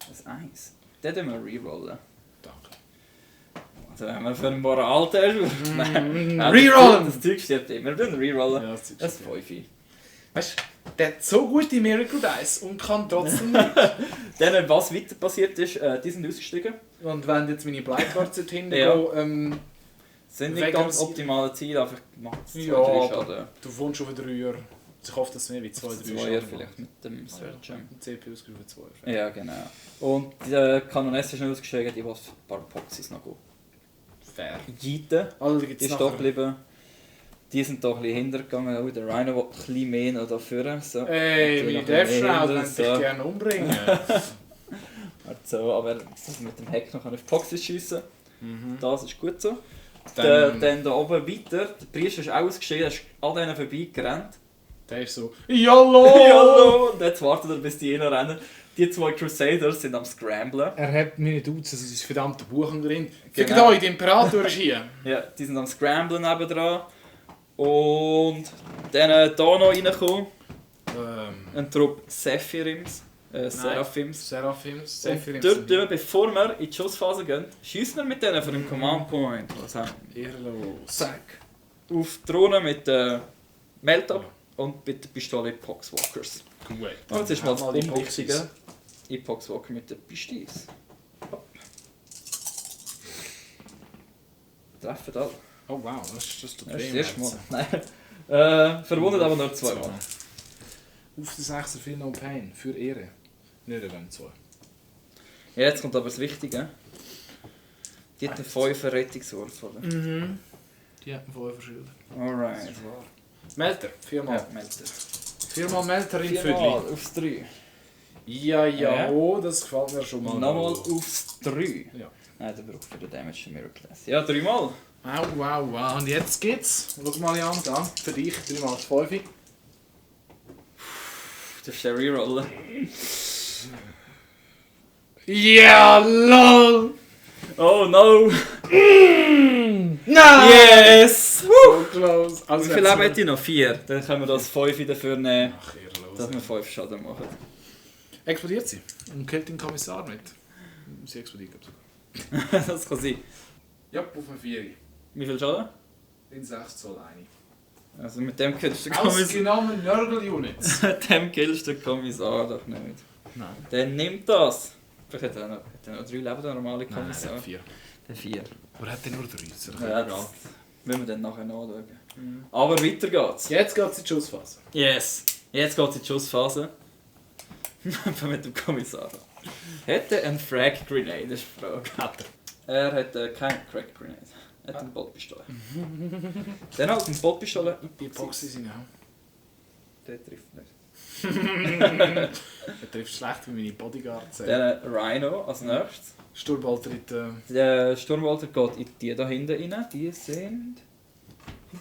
Das 1. Den tun wir rerollen. danke. Also wenn wir für einen Moral-Test... Rerollen! Das Zeug stirbt immer. Wir tun rerollen. Ja, das Das ist 5. Weißt du, der hat so gute Miracle Dice und kann trotzdem nicht. Dann, was weiter passiert ist, die sind ausgestiegen. Und wenn jetzt meine Bleibwarts hinten Ja. gehen, Sind nicht Wegen ganz dem- optimale Ziele, aber ich mache es 2-3 Ja, Schaden. du wohnst auf 3 Jahre. Ich hoffe, dass es mehr wie 2, 3 2er vielleicht mit dem Search. Ein CPU ausgerufen 2. Ja, genau. Und die Kanonesse ist nicht ausgestiegen, die will ein paar Poxys noch Fair. jeeten. Also, da Die gibt ist es da geblieben. Die sind da ein bisschen hintergegangen. Oh, der Rhino will ein bisschen mehr noch da vorne. So. Ey, Die meine noch ein bisschen mehr Death-Shroud hinten, wollte ich so. gerne umbringen. So, aber so mit dem Heck noch auf Poxys schiessen. Das ist gut so. Dann- Dann da oben weiter, der Priester ist auch ausgestiegen, er ist an denen vorbeigerannt. Der ist so, YOLO! Hallo! Und jetzt wartet er, bis die rennen. Die 2 Crusaders sind am Scramblen. Er hat meine Dudes, also das verdammte Buch drin. Fickt Genau. euch, der Imperator ist hier. Ja, die sind am Scramblen nebendran. Und dann hier noch reingekommen, ein Trupp Sephiroths. Seraphims. Seraphims. Und dort, bevor wir in die Schussphase gehen, schießen wir mit denen von dem Command Point. Was haben wir? Ehrenlos. Zack. Auf die Drohne mit der Melt-Up und mit der Pistole Poxwalkers. Gut. Und jetzt ist mal das die Unwichtige. Poxwalker mit der Pistis. Hopp. Treffen da. Oh wow, das tut Das ist das weh. erste Mal. Nein. Verwundet aber nur 2 Mal. Auf den 6er viel No Pain. Für Ehre. Nicht wenn 2. Ja, jetzt kommt aber das Wichtige. Die hat einen 5er Rettungswurf, oder? Die hat einen 5er Schild. Alright. Melter, 4 Mal. Ja, meldet. 4 Mal Melter in 4 Viertel. Mal aufs 3. Ja, Ja. oh, das gefällt mir schon mal. Nochmal aufs 3. Ja. Nein, der braucht für den Damage den Miracle Class. Ja, 3 Mal. Wow, wow, wow. Und jetzt geht's. Schau mal an, da. Für dich 3 mal 5. Das ist der Reroller. Ja, lol! Oh no! Nein! Yes! So close. Wie viel Leben hat die noch? 4. Dann können wir das 5 dafür nehmen, Ach, ehrenlos. dass wir 5 Schaden machen. Explodiert sie. Und killt den Kommissar mit. Sie explodiert, glaube ich sogar. Das kann sein. Ja, auf eine 4. Wie viel Schaden? In 6 Zoll eine. Also mit dem killst du den Kommissar. Ausgenommen Nörgel-Units. Mit dem killst du den Kommissar doch nicht. Nein. Dann nimmt das. Vielleicht hat er noch 3 Leben, der normale Nein, Kommissar. 4. Der 4. Oder hat er nur 3? Ist Ja, das müssen wir dann nachher nachschauen. Aber weiter geht's. Jetzt geht es in die Schussphase. Yes. Jetzt geht's in die Schussphase. Mit dem Kommissar. Hat er einen Frag Grenade? Das ist die Frage. Hat Er hat keine Crack Grenade. Er hat eine Bottpistole. Dann halt eine Bottpistole. Die Boxy sind auch. Der trifft nicht. Er trifft schlecht wie meine Bodyguards. Der Rhino als nächstes. Sturmbolter in Der Sturmwalter geht in die da hinten rein. Die sind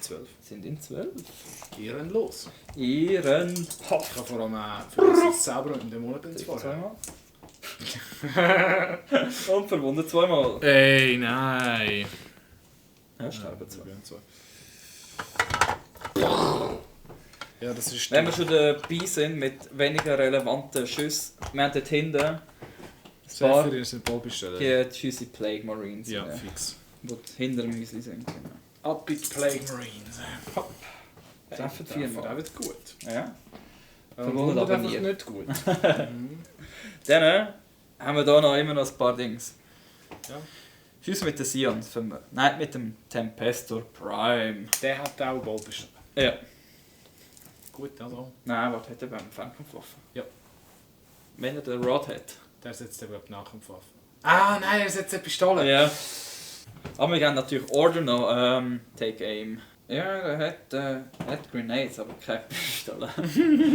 12. in 12. Ehrenlos. Ihren Ich habe vor allem für das sauber mit dem Monat ins Vorher. zweimal. Und verwundet zweimal. Ey, nein. Ja, sterben zwei. Ja, das ist... Wenn wir schon dabei sind mit weniger relevanten Schüssen, wir haben dort hinten ein paar Zephyr ist ein Ballbestellen. die Schüsse Plague Marines, Ja, fix. die hinter dem Müsli sind. Genau. Ab in die Plague Marines. Treffen Der viermal. wird gut. Ja. Verwundert aber einfach nie. nicht gut. Dann haben wir hier noch immer noch ein paar Dings. Ja. Schüsse mit den Sions. Nein, mit dem Tempestor Prime. Der hat auch Ballbestellen. Ja. Gut, also. Nein, was hat er beim Fernkampfwaffe? Ja. Wenn er den Rod hat. Der setzt eben nach dem Waffen. Ah nein, er setzt eine Pistole. Ja. Aber wir haben natürlich Order noch. Take Aim. Ja, er hat Grenades, aber keine Pistole.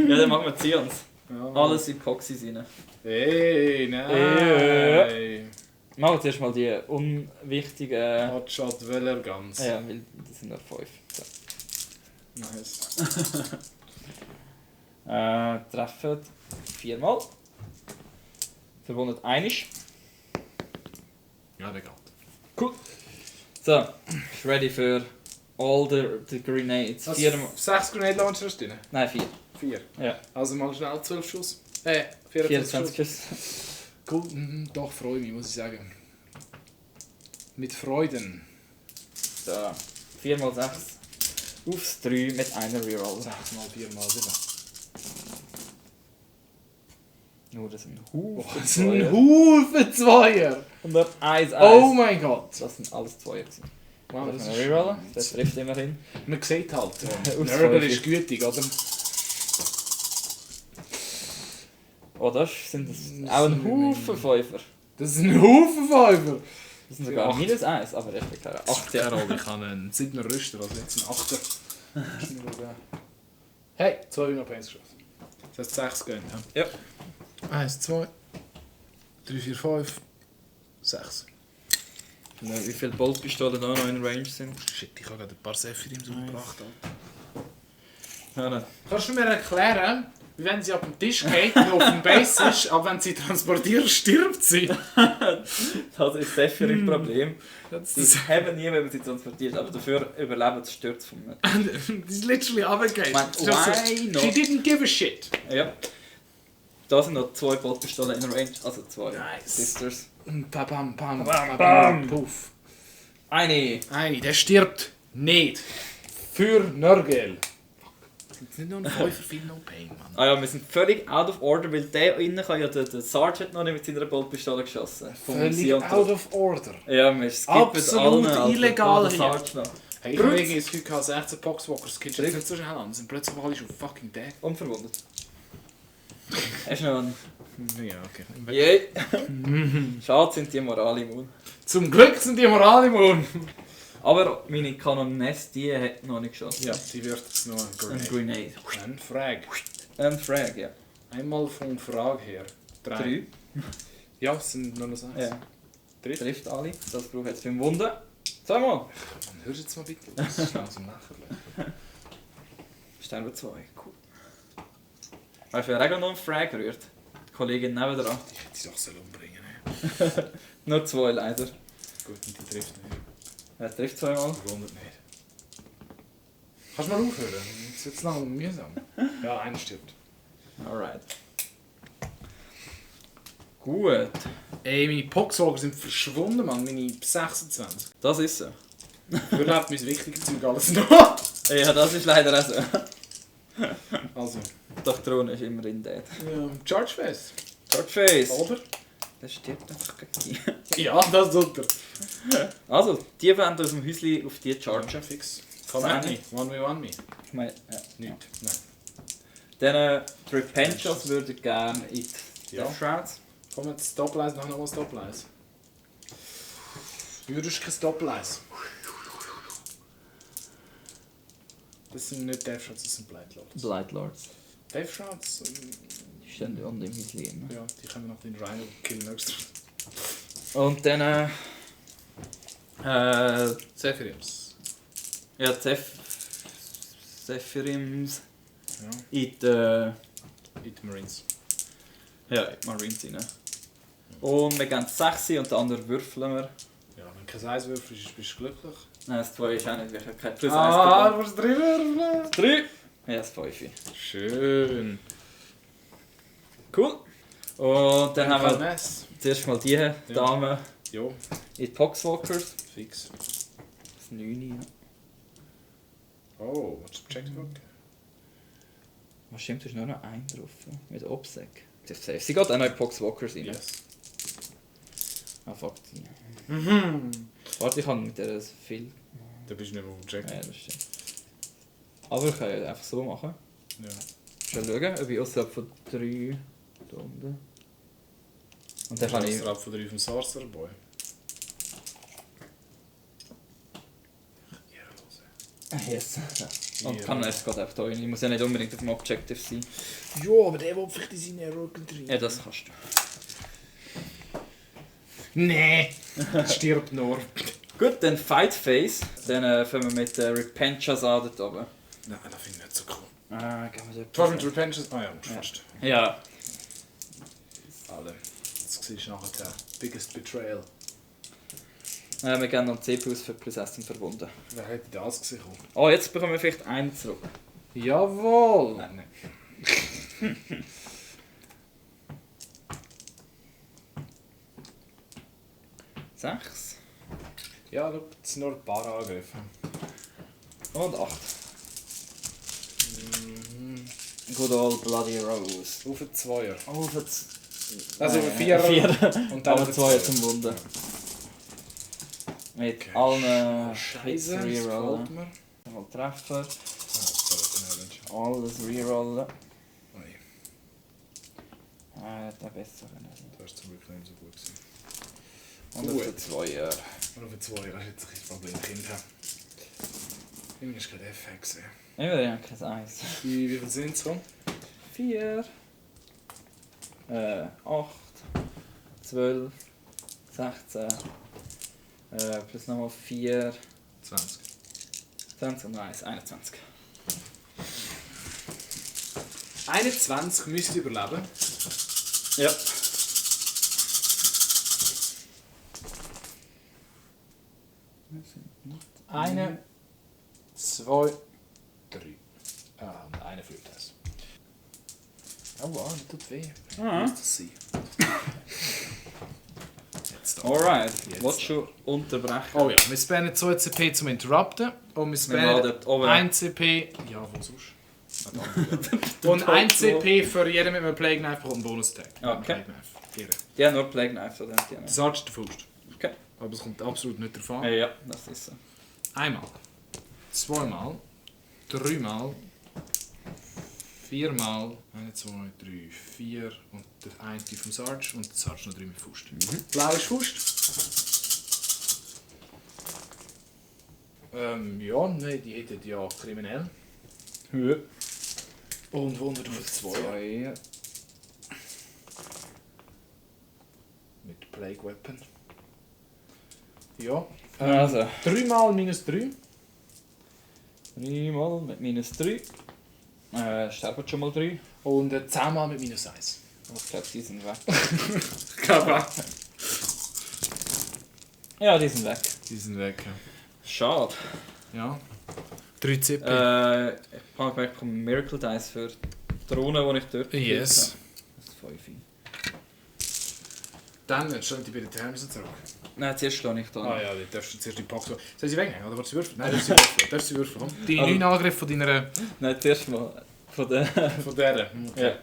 Ja, dann machen wir Sions. Ja. Alles in Epoxys rein. Ey, nein. Machen wir zuerst mal die unwichtigen... Hotshot Weller Guns. Ja, weil das sind nur 5. So. Nice. Treffen 4 Mal. Verwundet einisch. Ja, der geht. Cool. So, ist ready für all the grenades. 4 Mal. 6 Grenade Launcher hast du drin? Nein, 4. 4. Ja. Also mal schnell 12 Schuss. 24 Schuss. Schuss. Cool, doch freue mich, muss ich sagen. Mit Freuden. So, 4 mal 6. Aufs 3 mit einer Reroll. 6 mal 4 mal 7. Nur das sind Haufen. Das ist ein Haufen Zweier. Und dann 1, 1. Oh mein Gott. Das sind alles Zweier gewesen. Wow, Das das ist ist ein Reroller. Das trifft immerhin. Man sieht halt, Aus Nörgel 2. ist gütig, oder? Oh, das sind auch ein Haufen Fünfer. Das ist ein Haufen Fünfer. Das sind sogar Acht. minus 1, aber ich bin keine 8. Ja, ich habe einen 7er Rüster, also jetzt einen 8er. Hey, 2 Wiener Pains geschossen. Das heißt 6 gehen. Ja. 1, 2, 3, 4, 5, 6. Wie viele Boltpistolen da noch in Range sind? Shit, ich habe gerade ein paar Sephirim umgebracht. Ja, nein. Kannst du mir erklären, wie wenn sie auf den Tisch geht und auf dem Base ist, aber wenn sie transportiert, stirbt sie? Das ist sicher ein Problem. Das Sie haben nie, wenn man sie transportiert, aber dafür überleben sie Stürze vom Netz. die ist literally runtergefallen. Why not? She didn't give a shit. Ja. Da sind noch 2 Boltpistolen in Range, also 2 Nice. Sisters. Bam, bam, bam, Bam, bam, bam. puff. Eine! Nein, der stirbt nicht. Für Nörgel. Das sind nur ein 5 für viel No Pain, Mann. Ah ja, wir sind völlig out of order, weil der innen kann ja der Sergeant noch nicht mit seiner Boltpistole geschossen. Vom Völlig Sion. out of order. Ja, wir skippen Absolut allen, Alter. illegal Der hier. Sergeant noch. Hey, ich habe irgendwie das Gefühl, 16 Boxwalkers Kids jetzt nicht so schnell an. Sind plötzlich alle schon fucking dead. Unverwundet. Hast du noch einen? Ja, okay. Yay! Schade sind die Moral immun. Zum Glück sind die Moral immun. Aber meine Kanoness, die hat noch nicht geschossen. Ja, die wird jetzt noch ein Ein Grenade. Grenade. Ein Frag. Ein Frag, ja. Einmal von Frage her. 3. Ja, es sind nur noch 6. Ja. Trifft. Trifft alle. Das braucht jetzt beim Wunden. Zweimal. Mann, hörst du jetzt mal bitte? Das ist schnell zum Lächeln. Sterben 2. Cool. Weißt du, wer auch noch einen Frag rührt? Die Kollegin nebendran. Ich hätte sie doch so umbringen. Nur 2 leider. Gut, und die trifft nicht. Wer trifft zweimal? Wundert nicht. Kannst du mal aufhören? Das wird lang mühsam. Ja, einer stirbt. Alright. Gut. Ey, meine Poxwalker sind verschwunden, Mann. Meine 26. Das ist so. Für lebt mein wichtiges Zeug alles noch. Ja, das ist leider auch so. Also. Doch, die Drohne ist immerhin dead. Ja, Charge Face. Darkface! Oder? Der stirbt einfach gegen die. Ja, das tut er. Also, die wollen aus dem Häuschen auf die chargen. Fix. Come at me. 1v1 me. Ich meine, ja. Nicht. Nein. Dann die Repentos würde gerne in die Ja. Death Shrouds. Komm jetzt Stoplights, noch einmal Stoplights. Würdest kein Stoplights. Das sind nicht Death Shots, das sind Blightlords. Blightlords. Death Shots, Die stehen da unten im Häuschen. ja, die können noch den Rhino killen extra. Und dann Zephirims. ja, Zephyrims Ja. in die It Marines. ja, in die Marines rein. Und wir gehen 6 und den anderen würfeln wir. Ja, wenn kein Eis würfelst, bist du glücklich. Nein, das 2 ist auch nicht, ich habe kein Plus 1 du musst 3 würfeln. 3! Ja, das 5. Schön. Cool. Und dann haben wir Nice. zuerst mal die Dame Jo, in die Poxwalkers. fix. Das 9. Oh, willst du Checkbook? Was stimmt, du hast nur noch einen drauf. Mit Obsec. Das ist safe. Sie geht auch noch in die Poxwalkers rein. Yes. Ah, fuck die. Mhm. Warte, ich habe mit der viel. Da bist du nicht mehr auf dem Check. Ja, das stimmt. Aber ich kann ja einfach so machen. Ja. Schon schauen, ob ich außerhalb von 3 da unten. Und dann kann ich. Außerhalb von 3 vom Sorcerer Boy. Yes. Ja. Und kann jetzt gerade einfach da rein. Ich muss ja nicht unbedingt auf dem Objective sein. Ja, aber der will vielleicht in seine Rücken drin. Ja, das kannst du. Nee, stirbt nur. Gut, dann Fight Phase. Dann fangen wir mit Repentious an dort oben. Nein, das finde ich nicht so cool. Ah, gehen wir Du hast dort. mit Repentance? Ah ja, fast. Ja. Alle. Jetzt siehst du nachher Biggest Betrayal. Wir gehen noch C plus für plus 1 verbunden. Wer hätte das gesehen? Oh, jetzt bekommen wir vielleicht einen zurück. Jawohl! Nein, nein. 6 Ja, schau, es sind nur ein paar Angriffe. und 8. Good old Bloody Rose. Auf einen Zweier. Oh, das... Also auf einen Vierer. Und dann Aber auf einen 2 zum Wunden. Mit Okay. allen Scheiße, das rerollen. gefällt mir. Mal Treffer. Ah, sorry, den Alles rerollen. Nein, Der besser. das war zum Glück nicht so gut gewesen. Und Gut. auf den 2er. Und auf einen Zweier, das ist jetzt ein Problem, Kinder. Irgendwie ist gerade FX gesehen. Ich will ja kein Eis. Wie viel sind es so? 4, 8, 12, 16, plus nochmal 4, 20. 20 und 1, 21. 21 müsst ihr überleben. Ja. Eine, 2, 3. Und einer führt das. Oh wow, das tut weh. Ah. Muss das sein? Jetzt da. Alright, Jetzt. willst du unterbrechen? Oh ja, wir spannen 2 CP zum Interrupten. Und wir Wir laden dort spannen oben. 1 CP. Ja, wo sonst? Und 1 CP für jeden mit einem Plague Knife bekommt einen Bonus-Tag. Okay. Jeder. Ja, nur Plague Knife oder die. Das Arzt ist der Faust. Okay. Aber es kommt absolut nicht drauf an. Ja, das ist so. Einmal. Zweimal. Dreimal. Viermal. 1, 2, 3, 4. Und der eine vom Sarge. Und der Sarge noch 3 mit Faust. Blau ist Faust. Ja, nein, die hätten ja kriminell. Ja. Und 100 auf 2. Mit Plague Weapon. Ja. Also. 3 mal minus 3. 3 mal mit minus 3. Sterben schon mal 3. Und 10 mal mit minus 1. Ich glaube, die sind weg. Ich glaube Ja, die sind weg. Die sind weg. Schade. Ja. 3 CP. Ich habe gemerkt, ich bekomme Miracle Dice für die Rune, die ich dort Yes. Das ist 5. Dann stellen die bei den Termsen zurück. Nein, zuerst schlage ich da. Ah ja, die darfst du zuerst die Pack so. Soll sie wegnehmen oder willst du würfeln? Nein, darfst du würfeln. Darfst du würfeln. Komm. Die 9 Angriffe von deiner... Nein, zuerst mal von der... Von der. Ja.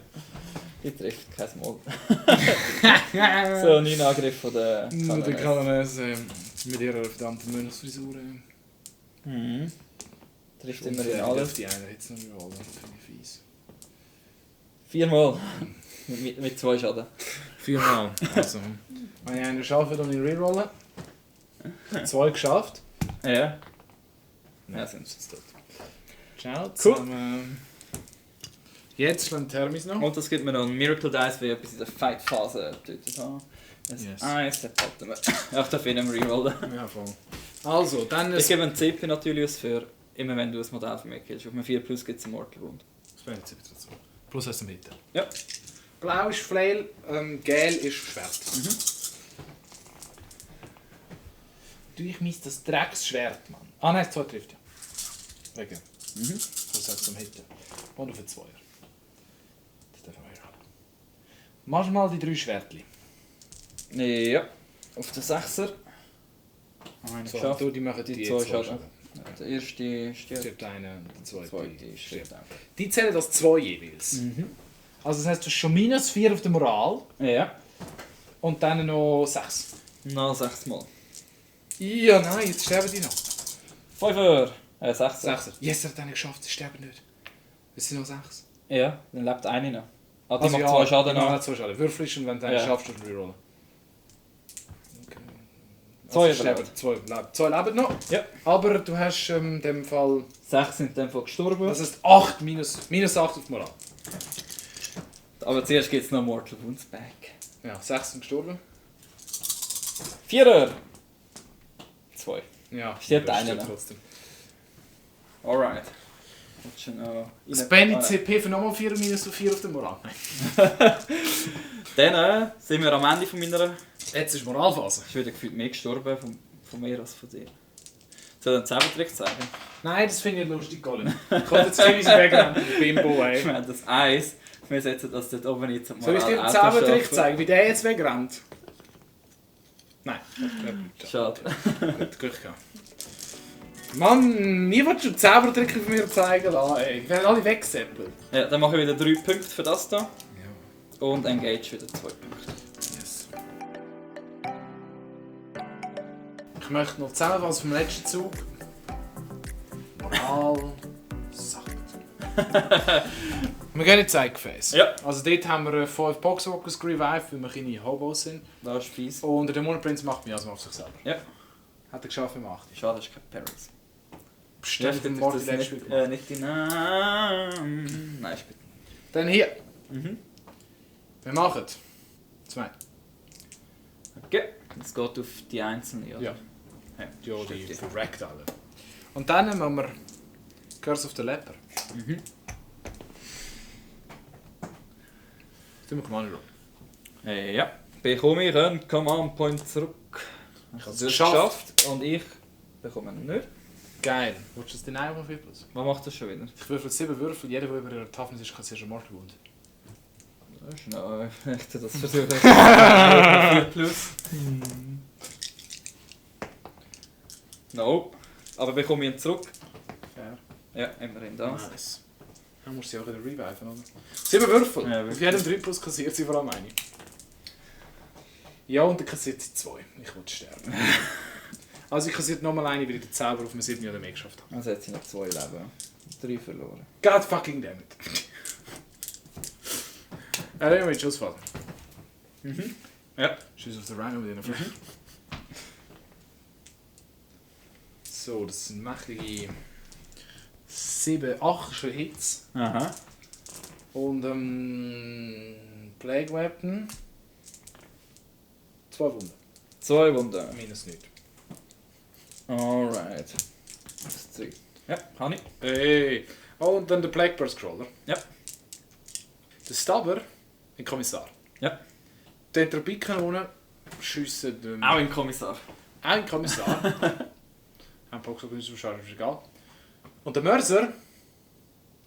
Die trifft kein Mal. So, 9 Angriff von der... Nur der Kalames mit ihrer verdammten Mönchsfrisur. Mhm. Trifft immer Und in alles. die einer jetzt noch rollen. Finde ich fies. 4 Mal. mit 2 Schaden. 4 Mal. Also. Wenn ich einen geschafft und ihn rerollen. 2 geschafft. Ja. Ja, sind sie tot. Ciao Cool. zusammen. Jetzt schlagen die Hermes noch. Und das gibt mir noch ein Miracle Dice, weil ich etwas in der Fight-Phase getötet habe. Das Yes. 1, den behalten wir. Ich darf ihn rerollen. Ja, voll. Also, dann Ich ist... gebe einen CP natürlich aus für immer wenn du ein Modell von mir killst. Auf einem 4 Plus gibt es einen Mortal Wound. Das wäre jetzt dazu. Plus hast du mit. Ja. Blau ist Flail, gel ist Schwert. Du, ich misst das Drecksschwert, Mann. Ah nein, das 2 trifft ja. Wegen. Das heißt zum Hitten. Und auf den 2er. Das dürfen wir haben. Mach mal die 3 Schwertli. Ja. Auf den 6er. Eine So, geschafft. du, die machen Die die 2 2 Schaden. Schaden. Der erste stirbt. Stirbt einer und der Der zweite zweite stirbt. stirbt auch. Die zählen als 2 jeweils. Also das heisst, du hast schon -4 auf der Moral Ja. und dann noch 6. Noch 6 Mal. Ja, nein, jetzt sterben die noch. 5er. 6er. 6er. Yes, er hat einen geschafft, sie sterben nicht. Es sind noch 6. Ja, dann lebt eine noch. Ah, die Also macht ja, 2 Schaden noch. noch. 2 Schaden. Würfelst und wenn du einen Ja. schaffst, dann rerollen. Okay. 2 Also sterben. 2 leben noch. Ja. Aber du hast in dem Fall... 6 sind dann von gestorben. Das heißt 8 minus 8 auf Moral. Aber zuerst gibt es noch Mortal Wounds Back. Ja, 6 sind gestorben. 4er. 2. Ja, Stirbt das einer noch. trotzdem. Alright. Willst du noch Spend CP für nochmal 4 minus 4 auf der Moral. Dann sind wir am Ende von meiner... Jetzt ist Moralphase. Ich bin wieder gefühlt mehr gestorben von mir als von dir. Soll ich einen Zaubertrick zeigen? Nein, das finde ich lustig, Colin. Ich wollte jetzt ziemlich Background mit Bimbo, Ich ey. meine, das Eis, wir setzen das dort oben jetzt mal Soll ich dir einen Zaubertrick zeigen, wie der jetzt wegrennt? Nein. Schade. Gut, Glück gehabt. Mann, nie willst du einen Zaubertrick auf mir zeigen lassen, ey. Wir werden alle weggesäppelt. Ja, dann machen wir wieder 3 Punkte für das hier. Ja. Und Engage wieder 2 Punkte. Yes. Ich möchte noch zusammenfassen vom letzten Zug. Moral. Sacht. Wir gehen in Zeitgefäß. Ja. Also dort haben wir 5 Boxwalkers gerevived, weil wir kleine Hobos sind. Da ist fies. Und der Dämonenprinz macht mich also auf sich selber. Ja. Hat er geschafft im 8. Schade, das ist kein Paris. Bestimmt den Mord letztes Spiel gemacht. Nicht die Namen. Nein, ist bitte. Dann hier. Mhm. Wir machen 2. Okay. Es geht auf die einzelnen, oder? Ja. Ja, Ja, die stimmt. verreckt alle. Und dann machen wir Curse of the Leper. Mhm. Tun wir Command Roll. Ja. Bekomme ich einen Command Point zurück. Ich habe es Du hast geschafft. Und ich bekomme ihn nicht. Geil. Willst du das denn auch auf 4 plus? Was macht das schon wieder? Ich würfel 7 Würfel, jeder, der über ihrer Toughness ist, kann zuerst einen Mortal Wound. Das ist noch echt das versuchen. 4 plus. No. Aber bekomme ich ihn zurück. Fair. Ja, immerhin das. Nice. Dann musst du sie auch wieder reviven, oder? 7 Würfel! Ja, auf wirklich. jedem 3 plus kassiert sie vor allem eine. Ja, und dann kassiert sie 2. Ich will sterben. Also ich kassiert nochmal eine, weil ich den Zauber auf dem 7 oder mehr geschafft habe. Also hat sie noch 2 Leben. 3 verloren. God fucking damn it. Ja, dann mit Schussfaden. Ja. Schuss auf den Rhino mit ihnen. So, das sind mächtige 7, 8 schon Hits. Aha. Und Plague Weapon. 2 Wunden. 2 Wunden. Minus nicht. Alright. Das ist 3. Ja, kann ich. Hey. Oh, und dann der Plague Burst Crawler. Ja. Der Stabber, ein Kommissar. Ja. Die Entropiekanone schiessen Auch ein Kommissar. ein Kommissar. Ein Boxer ist wahrscheinlich egal. Und der Mörser,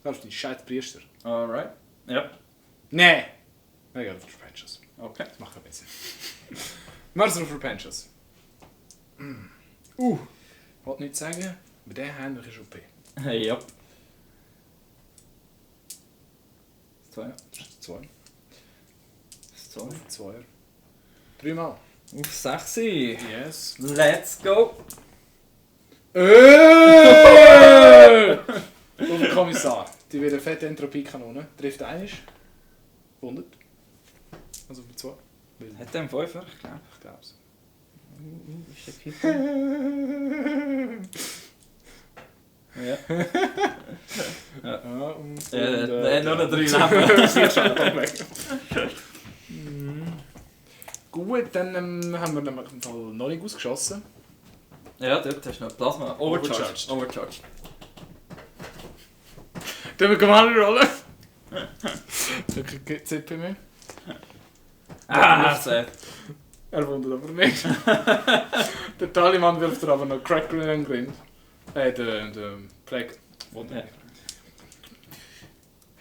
das ist die scheiß Priester. Alright. Ja. Nee! Nein, ja, für Repentance. Okay. Das macht keinen Sinn. Mörser auf Repentance. Wollte nicht sagen, aber der Hand ist OP. Hey, ja. 2. 2. 2. 2. 3 Mal. Auf 6. Yes. Let's go. Auf den Kommissar. Die wieder fette Entropiekanone. Trifft einisch. 100. Also für 2. Hat der einen 5er? Ich glaube. Ich glaube es. Ist der Kippe? Ja. Ja, und Noch eine 3 Leben. 4 Schaden weg. Gut, dann haben wir nämlich im Fall noch nicht ausgeschossen. Ja, dort hast du noch Plasma. Overcharged. Overcharged. Dann wir Commander rollen. Okay, ZP mehr. Ah, sehr. Er wundert aber nicht. Der Taliban wirft er aber noch Cracker in den Grind. Der Plague. Wundert Ja. nicht.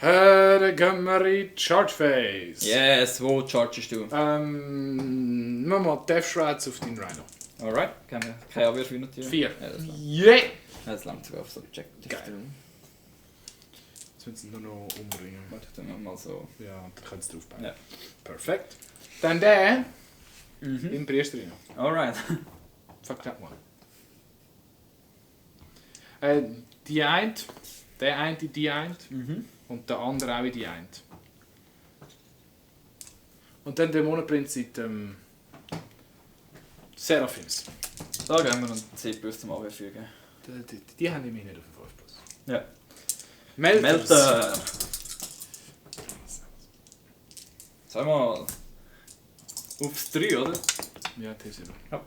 Dann gehen wir in Charge Phase. Yes, wo chargest du? Machen wir mal Death Shreds auf deinen Rhino. Alright, keine Abwehr natürlich. 4. Ja, das langt. Yeah! Das langt sogar auf Subjective. Geil. Jetzt müssen sie nur noch umbringen. Warte, dann noch mal so. Ja, dann können sie draufbauen. Ja. Perfekt. Dann der im Priester rein. Alright. Fuck that one. Die eine, der eine, die eine und der andere auch in die eine. Und dann Dämonenprinz in Seraphims. Da gehen wir und 10 plus zum Abwehr fügen. Die haben wir nicht auf den 5 plus. Ja. Melters. Melter! Zweimal. Aufs 3, oder? Ja, T7. Ja.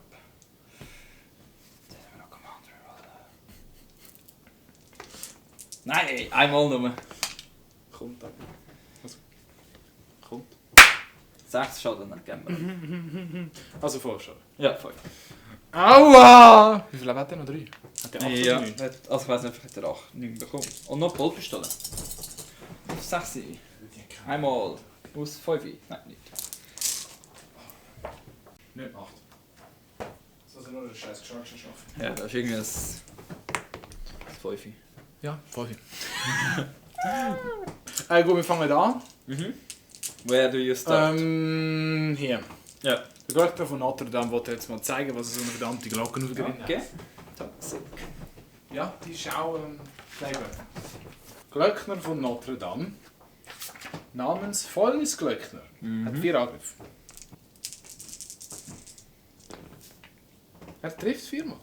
Nein, einmal nur. Kommt dann. Also, kommt. 6 Schaden, dann gehen wir. Also 5 schon. Ja, 5. Aua! Wie viel hat der noch? 3? Hat der 8 Ja, oder 9? also ich weiß nicht, vielleicht hat er 8, 9 bekommen. Und noch Pulverstollen. Auf 6. Einmal. Aus 5. Nein, nicht. Nicht 8. Also nur eine scheiß Charge schaffen. Ja, das ist irgendwie ein 5. Ja, 5. Gut, wir fangen an. Where do you start? Hier. Ja. Der Glöckner von Notre Dame wollte jetzt mal zeigen, was er so eine verdammte Glocke aufgerissen hat. Okay. Toxic. Ja, die ist auch Playboy. Glöckner von Notre Dame. Namens Fäulnis Glöckner. Hat 4 Angriffe. Er trifft 4 Mal.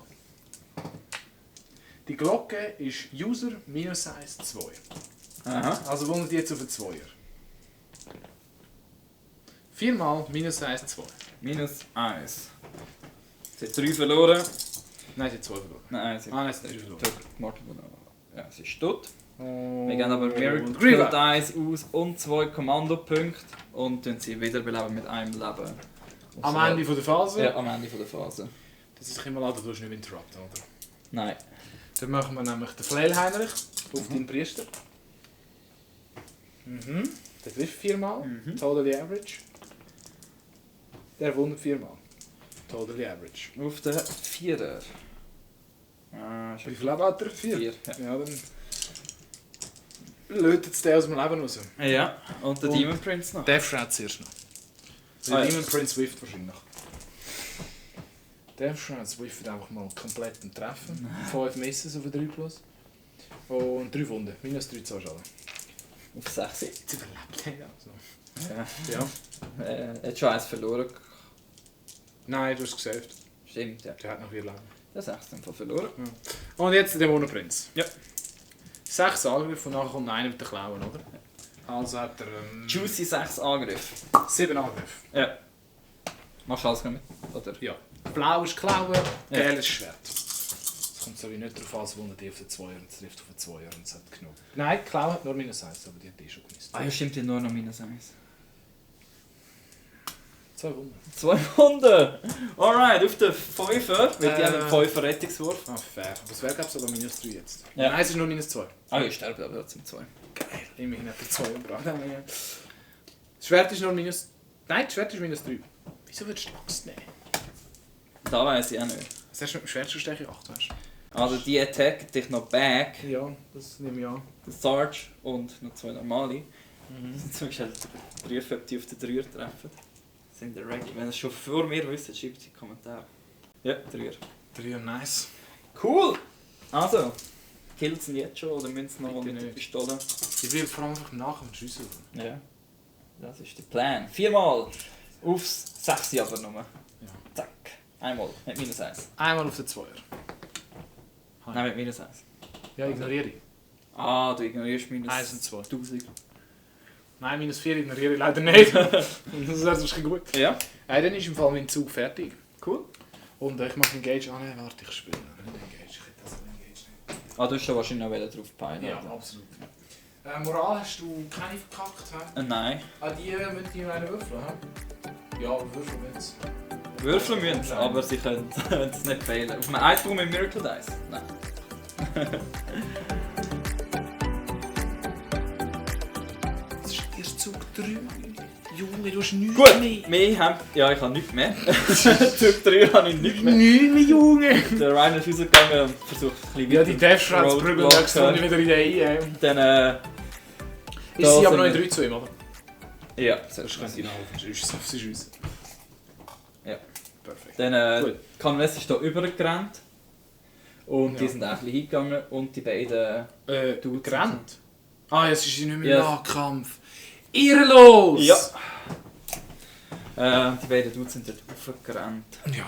Die Glocke ist User minus 1, 2. Aha. Also wundert jetzt auf einen 2er. 4 Mal minus 1, 2. Minus 1. Sie hat 3 verloren. Nein, sie hat 2 verloren. Nein, sie Ah, nein, sie hat 3 verloren. Ja, sie ist tot. Wir Wir gehen aber Miracle Griva. Dice aus und 2 Kommandopunkte und tun sie wiederbeleben mit einem Leben. Am Ende von der Phase. Ja, am Ende von der Phase. Das ist immer laden, du hast nicht interrupten, oder? Nein. Dann machen wir nämlich den Flail-Heinrich auf deinen Priester. Der trifft 4 Mal. Totally average. Der wundert 4 Mal. Totally average. Auf den 4er. Wie viel Leben hat er? 4? 4. Ja, dann lötet es den aus dem Leben raus. Ja, und der Und- Demon Prince noch. Der schreit zuerst noch. Der Ah, ja. Demon Prince Swift wahrscheinlich. Der schreit Swift einfach mal komplett einen Treffen. 5 Misses auf 3 plus. Und 3 Wunden. Minus 3 Schaden. Auf 6. Jetzt überlebt er also. Ja. Ja. Er hat schon eins verloren. Nein, du hast gesaved. Stimmt, ja. Der hat noch 4 Leben. Das ist 6 von verloren. Und jetzt der Dämonenprinz. Ja. 6 Angriffe und nachher kommt einer mit den Klauen, oder? Also hat er Juicy 6 Angriff. 7 Angriffe. Ja. Machst du alles mit? Oder? Ja. Blau ist Klauen, gelb ist Schwert. Es kommt so wie nicht darauf an, es wundert die auf den 2er und es trifft auf den 2er und es hat genug. Nein, Klauen hat nur minus 1, aber die hat die schon gemisst. Ah ja, stimmt, die hat nur noch minus 1. 2 Wunden. 2 Wunden! Alright, auf den 5er, weil die haben einen 5er Rettungswurf. Ah, fair. Aber es wäre sogar minus 3 jetzt. Ja. Nein, es ist nur minus 2. Ah, ich sterbe aber trotzdem 2. Geil. Immerhin hat er 2 gebracht. Das Schwert ist nur minus... Nein, das Schwert ist minus 3. Wieso würdest du Axt nehmen? Da weiss ich auch nicht. Was hast du mit dem Schwert schon Stärke 8, weißt du? Also die attacken dich noch back, Ja, das nehme ich an. der Sarge und noch 2 normale. Jetzt musst du halt prüfen, ob die auf den 3er treffen. Sind der ready? Wenn ihr es schon vor mir wisst, schreibt es in die Kommentare. Ja, 3er. 3 nice. Cool! Also, killt sie jetzt schon oder müssen sie noch Bitte mit der nicht. Pistole? Ich will vor allem einfach nachher mit Schüssen. Ja. Das ist der Plan. 4 Mal aufs 6 aber nur. Ja. Zack. Einmal mit minus 1. Einmal auf den 2er. Nein, mit minus 1. Ja, ignoriere ich. Ah, du ignorierst minus 1 und 2. 1000. Nein, minus 4 ignoriere ich leider nicht. Das ist wirklich gut. Ja. Dann ist im Fall mein Zug fertig. Cool. Und ich mache Engage an. Nein, warte, ich spiele nicht Engage. Ich hätte das Engage nicht. Ah, du hast schon wahrscheinlich noch drauf peilen. Ja, oder? absolut. Moral hast du keine verkackt, hä? Nein. Ah, die müssen die noch einen würfeln, hä? Ja, aber würfeln wir jetzt. Würfeln müssen sie, aber sie können es nicht fehlen. Auf einem Eisbaum mit Miracle Dice? Nein. Das ist erst Zug 3. Junge, du hast nichts Gut, mehr. wir haben... Ja, ich habe nichts mehr. Zug 3 habe ich nichts mehr. Nichts mehr, Junge. Der Ryan ist rausgegangen und versucht ein bisschen Ja, die Death Shreds prügeln Roadblock, nächste Runde wieder in den Dann, Ist sie aber noch in 3 zu ihm, oder? ja, Das können sie noch auf sie schiessen. Ja. Perfekt. Dann, Gut. Canvas ist hier rübergerannt. Und die Ja. sind auch ein bisschen hingegangen. Und die beiden... Du gerannt? Ah, jetzt ist sie nicht mehr Yes. im Nahkampf. Irrelos! Ja. Die beiden Dudes sind dort raufgerannt. Ja.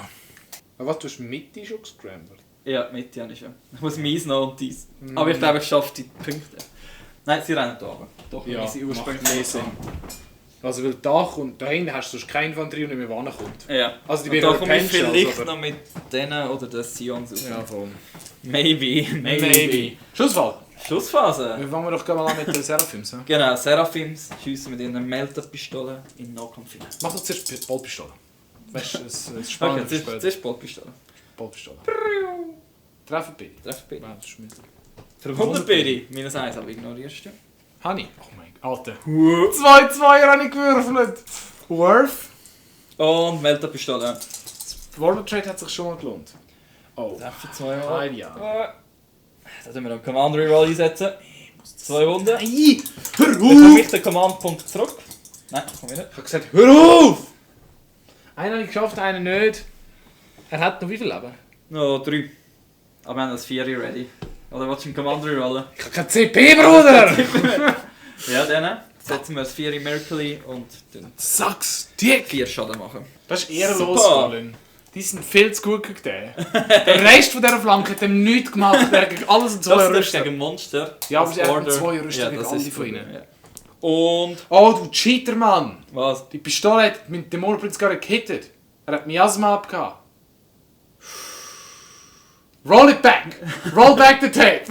Aber was, du hast Mitte schon gescrambled? Ja, Mitte habe ich schon. Ich muss meins noch und dies. Aber ich glaube, ich schaffe die Punkte. Nein, sie rennen da runter. Doch, Ja, wie sie macht ursprünglich mehr Sinn. Also, weil da kommt, da hinten hast du sonst keine Infanterie und nicht mehr kommt. Ja. Also, die Und werden da komme ich Potentials, vielleicht aber- noch mit denen oder den Sions raus. Ja, voll. Maybe. Schlussfall. Schlussphase. Wir fangen wir doch mal an mit den Seraphims. He? Genau, Seraphims schiessen mit ihren Melterpistolen in Nahkampf hinein. Mach doch zuerst die Ballpistole. Weißt du, es ist Okay, spannend. zuerst Ballpistole. Ballpistole. Treffen bitte. Treff bitte. Wow, das ist mit. Für 100 Peri. -1, aber ignorierst du. Honey. Oh mein Gott. Alter. 2-2 habe ich gewürfelt. Worth. Und Melterpistole. Das Warlord Trade hat sich schon mal gelohnt. Oh. Treffen 2 Mal. Ja. Da tun wir noch einen Command Reroll einsetzen. 2 Wunden. Nein! Hör Dann komme auf! ich den Command-Punkt zurück. Nein, komm wieder. Ich habe gesagt, hör auf! Einen habe ich geschafft, einen nicht. Er hat noch wie viel Leben? Noch 3. Aber wir haben das 4 ready. Oder willst du einen Command Rerollen? Ich habe kein CP, Bruder! Ja, dann setzen wir das 4 in Mercury und dann Sucks! Dick! 4 Schaden machen. Das ist ehrenlos, Super. Colin. Die sind viel zu gut gegen den. Der Rest von dieser Flanke hat ihm nichts gemacht. Er hat gegen alles in 2 Das ist Rüstung. gegen Monster. Ja, aber als sie haben Order. 2 Rüstung Ja, gegen das alle ist von gut, ihnen. ja. Und... Oh, du Cheater, Mann! Was? Die Pistole hat mit dem Dämonenprinz gerade gehittet. Er hat Miasma abgehauen. Roll it back! Roll back the tape!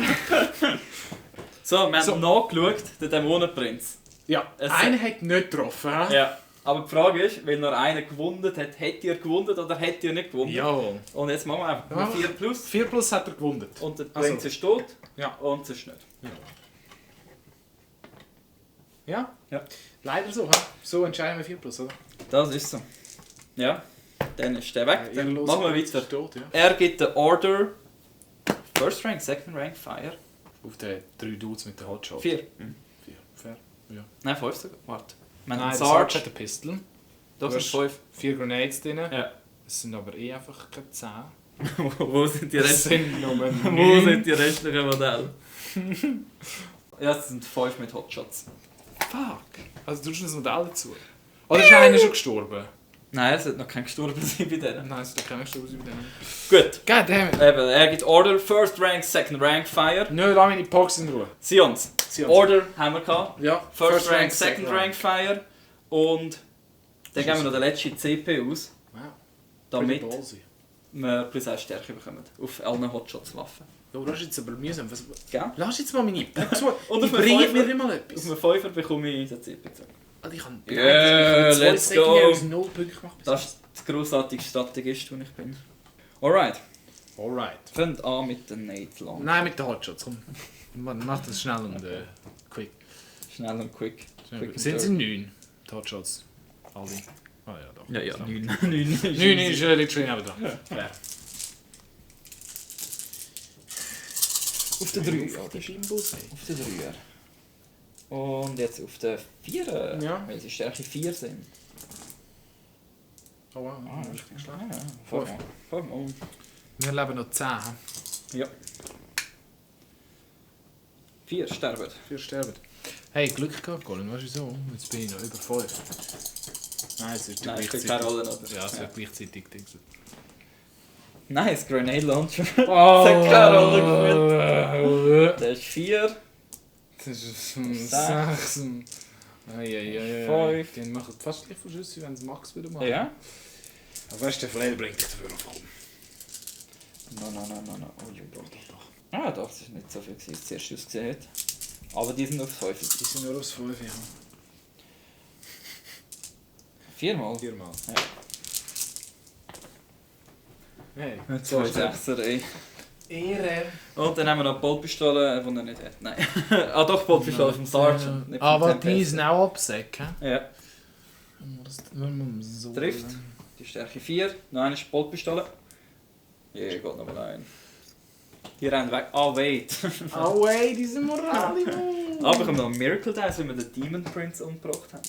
So, wir haben So. nachgeschaut, den Dämonenprinz. Ja, Es- einer hat nicht getroffen. He? Ja. Aber die Frage ist, weil nur einer gewonnen hat, hätte er gewonnen oder hätte er nicht gewonnen? Jawohl. Und jetzt machen wir einfach Ja. 4 plus. 4 plus hat er gewonnen. Und der Also. Prinz ist tot. Ja. Und es ist nicht. Ja? Ja. Leider so. He? So entscheiden wir 4 plus, oder? Das ist so. Ja. Dann ist der weg. Dann machen wir weiter. Ist tot, ja. Er gibt den Order. First Rank, Second Rank, Fire. Auf den 3 Dudes mit den Hotshot. 4. 4. Fair. Nein, 5 sogar. Warte. Wir haben Nein, einen der Sarge Sarge. hat eine Pistol. Das Du sind hast 5. 4 Grenades drin. Ja. Es sind aber eh einfach keine 10. Wo sind die Das restlichen? sind nur Wo 9. sind die restlichen Modelle? Ja, es sind 5 mit Hotshots. Fuck. Also du hast ein Modell dazu. Oder ist einer schon gestorben? Nein, es hat noch kein gestorben sein bei denen. Nein, es ist keiner gestorben bei denen. Gut. Goddammit. Eben, er gibt Order, First Rank, Second Rank, Fire. Nö, lass meine Pox in Ruhe. Sions. Sions. Order haben wir gehabt. Ja, First Rank, Second Rank, Fire. Und dann geben wir noch den letzten CP aus, Wow. damit Pretty ballsy. wir plus 1 Stärke bekommen. Auf allen Hotshots-Waffen. Jo, das ist jetzt aber mühsam. Was... Gell? Lass jetzt mal meine Pox. Und auf Die einem bringen Fünfer- mir nicht mal Auf etwas. einem 5er bekomme ich den CP zurück. Also ich kann Yeah, ich kann let's zwei go. Secondaries 0 Punkte gemacht. Das ist die grossartige Strategist, die ich bin. Alright, Alright. fangen an mit den Nate Long. Nein, mit den Hotshots. Komm. Mach das schnell und quick. Schnell und quick. Quick and Sind dirty. sie 9? Die Hotshots. Alle. Ah ja, doch. Ja, ja, So. 9. 9 ist literally neben dran. Fair. Auf den 3. Auf die Bimbos, ey. Auf den 3er. Und jetzt auf den 4er, Ja. weil sie Stärke 4 sind. Oh wow, Ah, das ist nicht schlecht. Ja, voll mal. Wir leben noch 10. Ja. 4 sterben. 4 sterben. Hey, Glück gehabt, Colin, weißt du wieso? Jetzt bin ich noch über 5. Nein, es ist Nein, es spielt gleichzeitig. keine Rolle, oder? Ja, es Ja. wird gleichzeitig Dings. Nice, Grenade Launcher. Oh, hat keine Rolle Der ist 4. Das ist Sechs. 6. Eieiei. 5. Die machen fast gleich viel Schüsse, wenn sie Max wieder machen. Ja? Aber weißt du, der Verlierer bringt dich dafür auf. No. Oh, doch. Ah, doch, das ist nicht so viel, wie es zuerst ausgesehen hat. Aber die sind auf 5. Die sind nur aus 5, ja. Viermal? 4 Mal. Ja. Hey, 2 Sechser, ey. Ehre. Und dann haben wir noch die Boltpistole, die er nicht hat. Nein. Ah doch, die Boltpistole vom Sergeant. nicht vom Aber Tempest. die sind auch absäcken. Ja. So Trifft. Die Stärke 4. Noch eine ist die Boltpistole. Ja, geht noch mal ein. Die rennen weg. Ah, wait. Oh ey, diese Moral. Aber ich habe noch einen Miracle Dice, weil wir den Demon Prince umgebracht haben.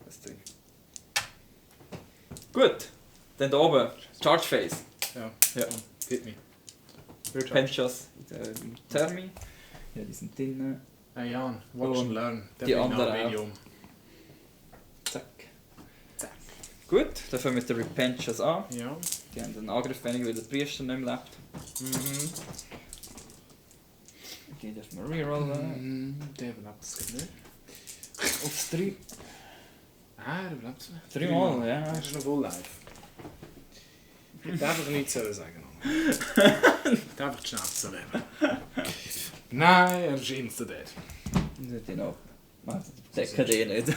Das Ding. Gut. Dann da oben. Charge Phase. Ja. Ja. Hit me. Penchas im Thermi. Ja, die sind drinnen. Hey Jan, watch and learn. Die anderen Video. Zack. Zack. Gut, dann fangen wir mit den Repenchas an. Ja. Die haben den Angriff weniger, weil der Priester nicht mehr lebt. Mhm. Die dürfen wir rerollen. Der überlebt es nicht. Aufs 3. Ah, er überlebt es nicht. 3 Mal, ja. Er ist noch voll live. Ich darf einfach nichts sagen. Ich darf einfach die Schnauze leben. Nein, er ist insta-dead. Nicht noch. Decken die nicht.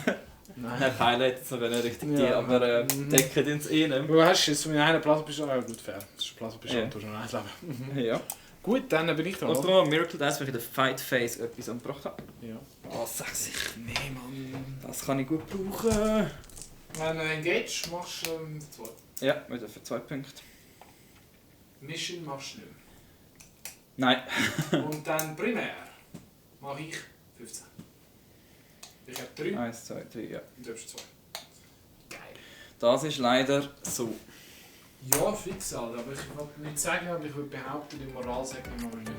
Nein. Nein, Pfeile hätten sie nicht richtig die, Ja. aber decken die uns eh nicht. Du hast jetzt von einer Plasmapistole. Ja, gut, fair. Das ist eine Plasmapistole, Ja. du hast noch eins leben. Ja. Gut, dann bin ich dran. Und oder? darum Miracle Dice, weil ich in der Fight Phase etwas umgebracht habe. Ja. Oh, 6. Nee, Mann. Das kann ich gut brauchen. Wenn du Engage machst, 2. Ja, wieder für 2 Punkte. Mission machst du nicht Nein. mehr. Und dann primär mache ich 15. Ich habe 3 1, 2, 3, ja. und du hast 2. Geil. Das ist leider so. Ja, fix halt, aber ich will nicht sagen, aber ich würde behaupten, die Moral sagt mir mal nicht.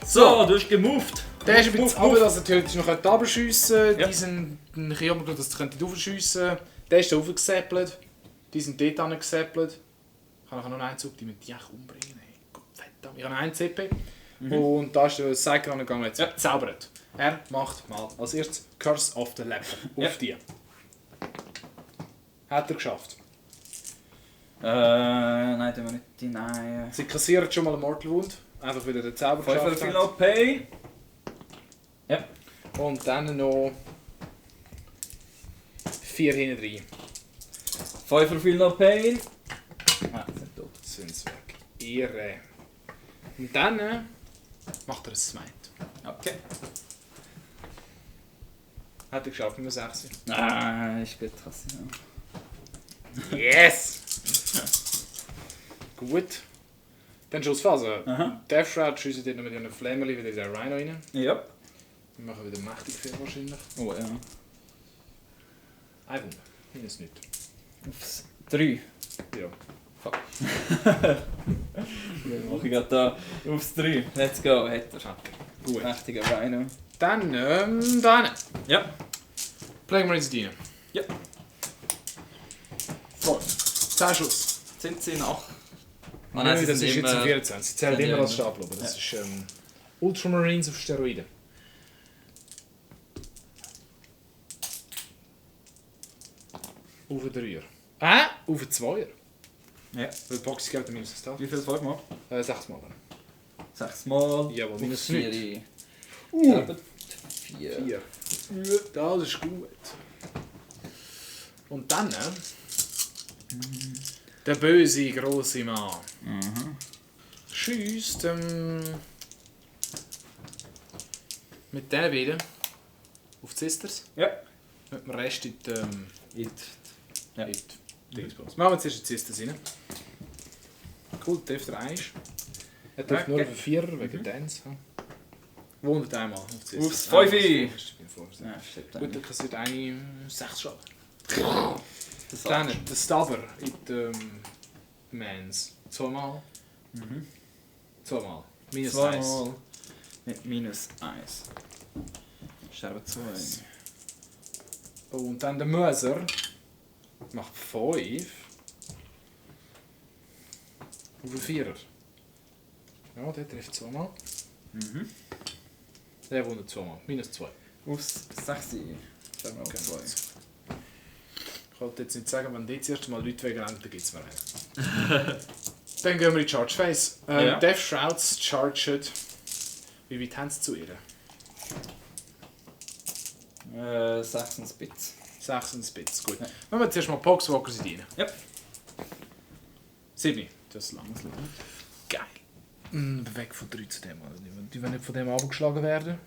So, du hast gemoved. Der ist ein bisschen Move. runter, dass er theoretisch noch runterschiessen Ja. Die sind ein bisschen runter, dass er raufschiessen. Der ist da raufgesäppelt. Die sind dort angesäppelt. Ich kann nachher noch einen Zug, die mit die umbringen. Hey, Gott verdammt. Ich habe einen CP. Und da ist der Cycle angegangen, jetzt Ja. zaubert. Er macht mal als erstes Curse of the Leper auf Ja. die. Hat er geschafft. Nein, tun wir nicht die Nein. Sie kassieren schon mal einen Mortal Wound. Einfach wieder den Zauber 5 geschafft. Feel No Pain. Ja. Und dann noch 4 hinten rein. 5 Feel No Pain. Ah, die sind tot. Sind sie weg. Ihre. Und dann macht er ein Smite. Okay. Hat er geschafft mit einer 6. Ah, ist gut, krass. Ja. Yes! Gut. Dann Schussphase. Aha. Death Shroud schiessen dort noch mit ihren Flämmchen wieder in den Rhino rein. Ja. Wir machen wieder mächtig viel wahrscheinlich. Oh ja. Ein Wunder. Minus nicht. Aufs 3. Ja. Fuck. Dann mache ich gerade da aufs 3. Let's go, hat er. Gut. Mächtiger Rhino. Dann, da hinten. Ja. Plague Marines rein. Ja. Voll. 10 Schuss. Sind sie nach? Ah, Nein, sie das sind ist jetzt immer- ein 24. Sie zählen Ja, immer ja, als ja. Stapel, aber das ist Ultramarines auf Steroiden. Auf den 3er. Auf den 2er. Ja. Weil die Box gibt minus das Wie viel? 5 Mal? 6 Mal. 6 Mal. Jawohl, minus 4. 4. 4. 4. Das ist gut. Und dann der böse grosse Mann schießt mit diesen beiden auf die Sisters. Ja. Mit dem Rest in die Ja. Dingsbums. Machen wir zuerst die Sisters rein. Cool, trifft er 1. Er trifft nur Okay. auf 4 wegen Dance. Wundert einmal auf die Sisters. Aufs Fünfi. Ja. Ja, stimmt. Gut, dann kassiert eine 6 Schaden. Das Dann der Stabber in den Mans. 2 Mal. 2 Mal. Minus 1. Mal mit minus 1. Sterben 2. Und dann der Möser macht 5. Auf den 4er. Ja, der trifft 2 Mal. Der wundert 2 Mal. Minus 2. Aufs 6. Sterben auch 2. Ich wollte jetzt nicht sagen, wenn die das erste Mal Leute wegrennen, dann gibt es mir einen. Dann gehen wir in die Charge Phase. Ja. Death Shrouds charged. Wie weit haben sie zu ihr? 6 Bits. 6 Bits, gut. Ja. Wenn wir zuerst mal Poxwalkers rein. Ja. 7, das ist lang. Geil. Weg von 3 zu dem. Also die wollen nicht von dem abgeschlagen werden.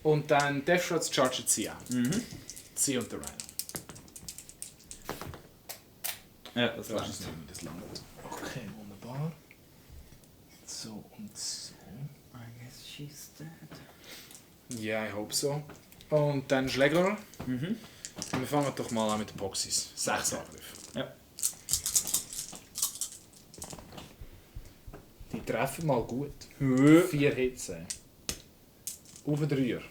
Und dann Death Shots Charge C. C und der Rhino. Ja, das Das langt. ist nicht das lange. Okay, wunderbar. So und so. I guess she's dead. Ja, ich hoffe so. Und dann Schläger. Mhm. Wir fangen doch mal an mit den Boxes. 6 Angriffe. Ja. Die treffen mal gut. Hö. 4 Hits. Auf den 3er.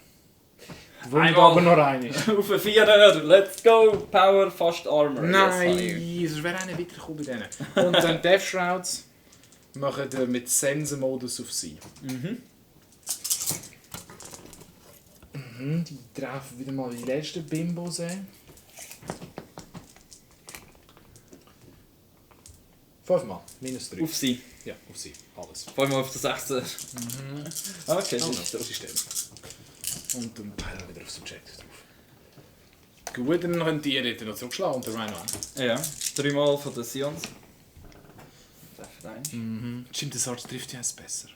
Einmal. Aber noch eine. Auf den 4er, let's go! Power, fast Armor. Nein, Yes, es wäre auch nicht weitergekommen bei denen. Und dann Death Shrouds machen wir mit Sense-Modus auf sie. Die treffen wieder mal die letzten Bimbos ein. 5 Mal, minus 3. Auf sie. Ja, auf sie. Alles. 5 Mal auf den 16. Okay, Oh, das ist das das. System. Und dann peilen wir wieder auf Subjective drauf. Gut, dann können die dort noch zurückschlagen und der Rhino auch. Ja, 3 Mal von den Sions. Treffen einen. Stimmt, der Sarge trifft ja jetzt besser.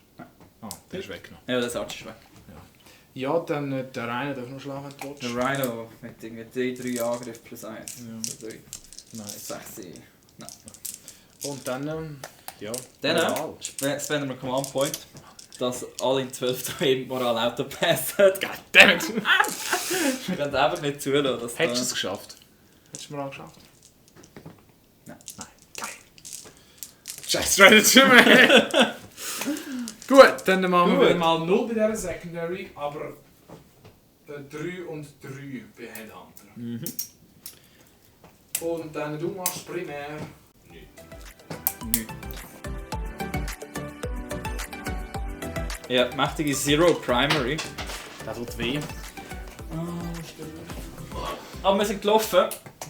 Ah, der ist weggenommen. Ja, das Arsch ist weg. Ja, dann der Rhino darf noch schlagen, wenn du Der willst. Rhino mit irgendwie 3 Angriff plus 1. Ja. Also 3. Nice. 6. Und dann, ja, Dann Moral. spenden wir Command Point, dass alle in 12 daheim Moral Auto passen. Goddammit! Wir können einfach nicht zulassen. Dass Hättest du es geschafft? Hättest du Moral geschafft? Nein. Nein. Geil. Scheiß Strategy, man! Gut, dann machen wir Gut. mal 0 bei dieser Secondary, aber 3 und 3 bei Headhunter. Und dann du machst primär Nichts. Ja, mächtige Zero Primary. das tut weh. Aber wir sind gelaufen.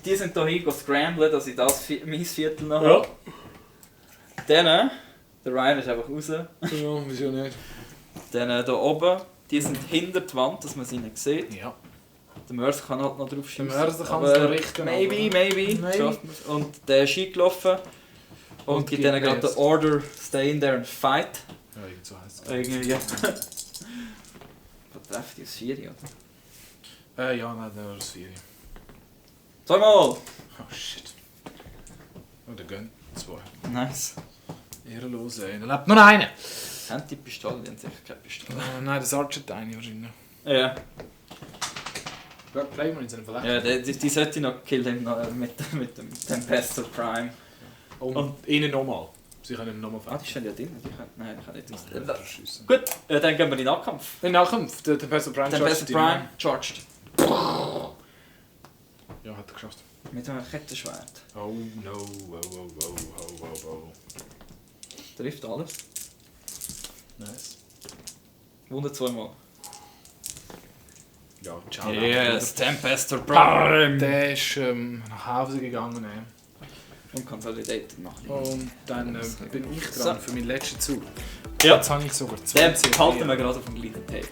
Die sind hier scramblen, dass ich das mein Viertel noch Ja. habe. Dann, der Ryan ist einfach raus. Ja, wieso nicht? Dann hier oben, die sind hinter der Wand, dass man sie nicht sieht. Ja. Der Mörser kann halt noch drauf schießen. Der Mörser kann es noch richten, Maybe, aber- maybe. Maybe. Schafft man's. Und der ist gelaufen. Und gibt denen gerade den Order, stay in there and fight. Ja, irgend so heisst es. Irgendwie. Was trefft die aus 4, oder? Ja, nein, dann das 4. 2 Mal! Oh shit. Oh, der gönnt 2. Nice. Ehrenlos, ey. Da lebt noch einer. Haben die Pistole? Die haben sicher keine Pistole. Nein, der Sarge hat eine wahrscheinlich. Ja. Ja, Player in seinem Verlag. Ja, die sollte noch killen mit dem Tempestor Prime. Und ihnen nochmal. Sie können ihn nochmal Ah, die stehen ja drin. Die können, nein, die können nicht. Nein, verschiessen. Gut, dann gehen wir in den Nahkampf. Den Nachkampf, der Tempestor Prime Tempestor Prime charged. Ja, hat er geschafft. Mit einem Kettenschwert. Oh no, oh. Trifft alles. Nice. Wunder 2 Mal. Ja, ciao. Yes, Tempestor Prime! Der ist nach Hause gegangen. Und Consolidated machen. Und dann bin ich dran für meinen letzten Zug. Ja. Jetzt habe ich sogar Den 2 halten wir gerade auf dem gleichen Tape.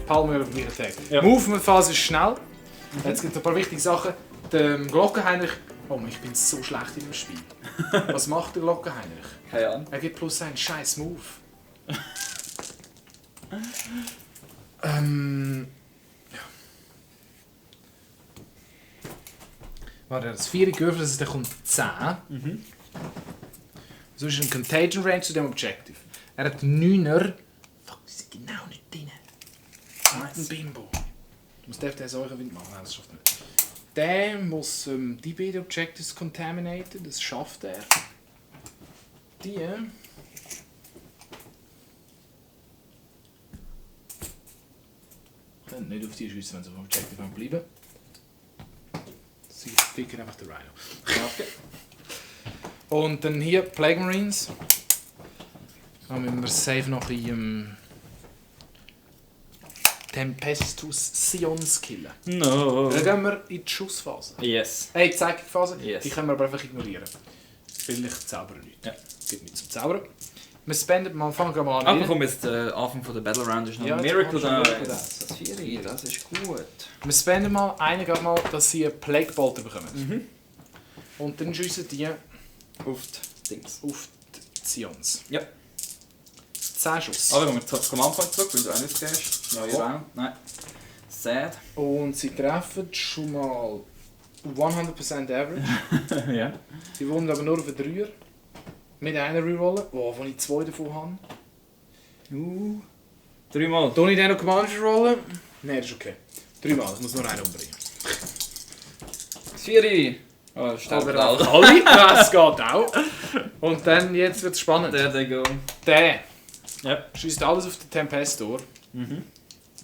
Palmer auf dem gleichen Tag. Ja. Movement-Phase ist schnell. Jetzt gibt es ein paar wichtige Sachen. Der Glockenheinrich... Oh Mann, ich bin so schlecht in dem Spiel. Was macht der Glockenheinrich? Keine Ahnung. Er gibt plus einen scheiß Move. Ja. Warte, er hat das 4 gewürfelt, also der kommt 10. So ist ein Contagion Range zu dem Objective. Er hat 9er. Fuck, die sind genau nicht drin. Ein Bimbo. Du musst den solchen Wind machen. Nein, das schafft er nicht. Der muss die beiden Objectives contaminaten. Das schafft er. Die. Können nicht auf die schiessen, wenn sie auf dem Objective bleiben. Sie ficken einfach den Rhino. Okay. Und dann hier Plague Marines. Dann müssen wir safe noch ein Tempestus Sions killen. No. Dann gehen wir in die Schussphase. Yes. Hey, Zeigphase, Yes. die können wir aber einfach ignorieren. Weil ich zaubere nichts. Ja. Es gibt nichts zum Zaubern. Wir spenden mal, fangen wir mal an. Aber komm, jetzt der Anfang von der Battle Round ist noch Ja, Miracle jetzt kommt schon Miracle Dice. Das 4, das ist gut. Wir spenden mal einen, geht mal, dass sie einen Plague Bolter bekommen. Und dann schiessen die Auf die Dings. auf die Zions. Ja. 10 Schuss. Aber wenn wir zum Anfang zurück, weil du auch nicht gehst. Neue Ja. Round. Nein. Sad. Und sie treffen schon mal 100% Average. Ja. Sie wohnen aber nur auf einen 3er. Mit einer Rerollen, wovon ich 2 davon habe. 3 Mal. Tue ich den noch Commander rollen? Nein, das ist okay. 3 Mal, ich muss nur einen umbringen. 4. Oh, sterben Aber alle. alle, das geht auch. Und dann, jetzt wird es spannend. There they go. Der Ja. schießt alles auf den Tempestor.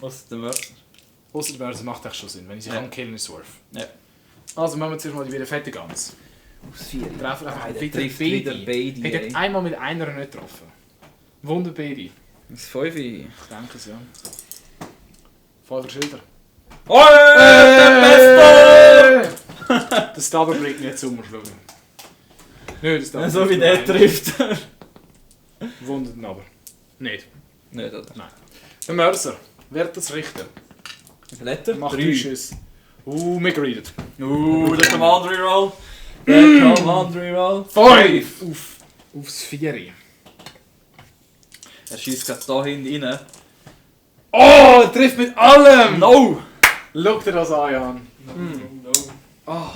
Was ist der Mörser? Ausser der Mörser macht echt schon Sinn, wenn ich sie Ja. kann killen, ist Swerve. Ja. Also machen wir zuerst mal die wieder fette Gans. Aufs 4. Treffen einfach Der wieder trifft wieder beide. beide. Hat einmal mit einer nicht getroffen. Wunder beide. Das 5. Ich denke es, ja. 5er Schilder. Oh, der Der Stabber bringt nicht zum Schlucken. Nö, das Stabber So wie bringt der nein. trifft. Wundert ihn aber. Nicht. Nicht, oder? Nein. Der Mörser. Wird das richten? Wie viel hat er? Macht 3 Schüsse. Wir greedet. Der Command Reroll. Der Command Reroll. 5! Aufs 4. Er schießt gerade da hinten rein. Oh, er trifft mit allem! No! Schau dir das an, Jan. No. Oh,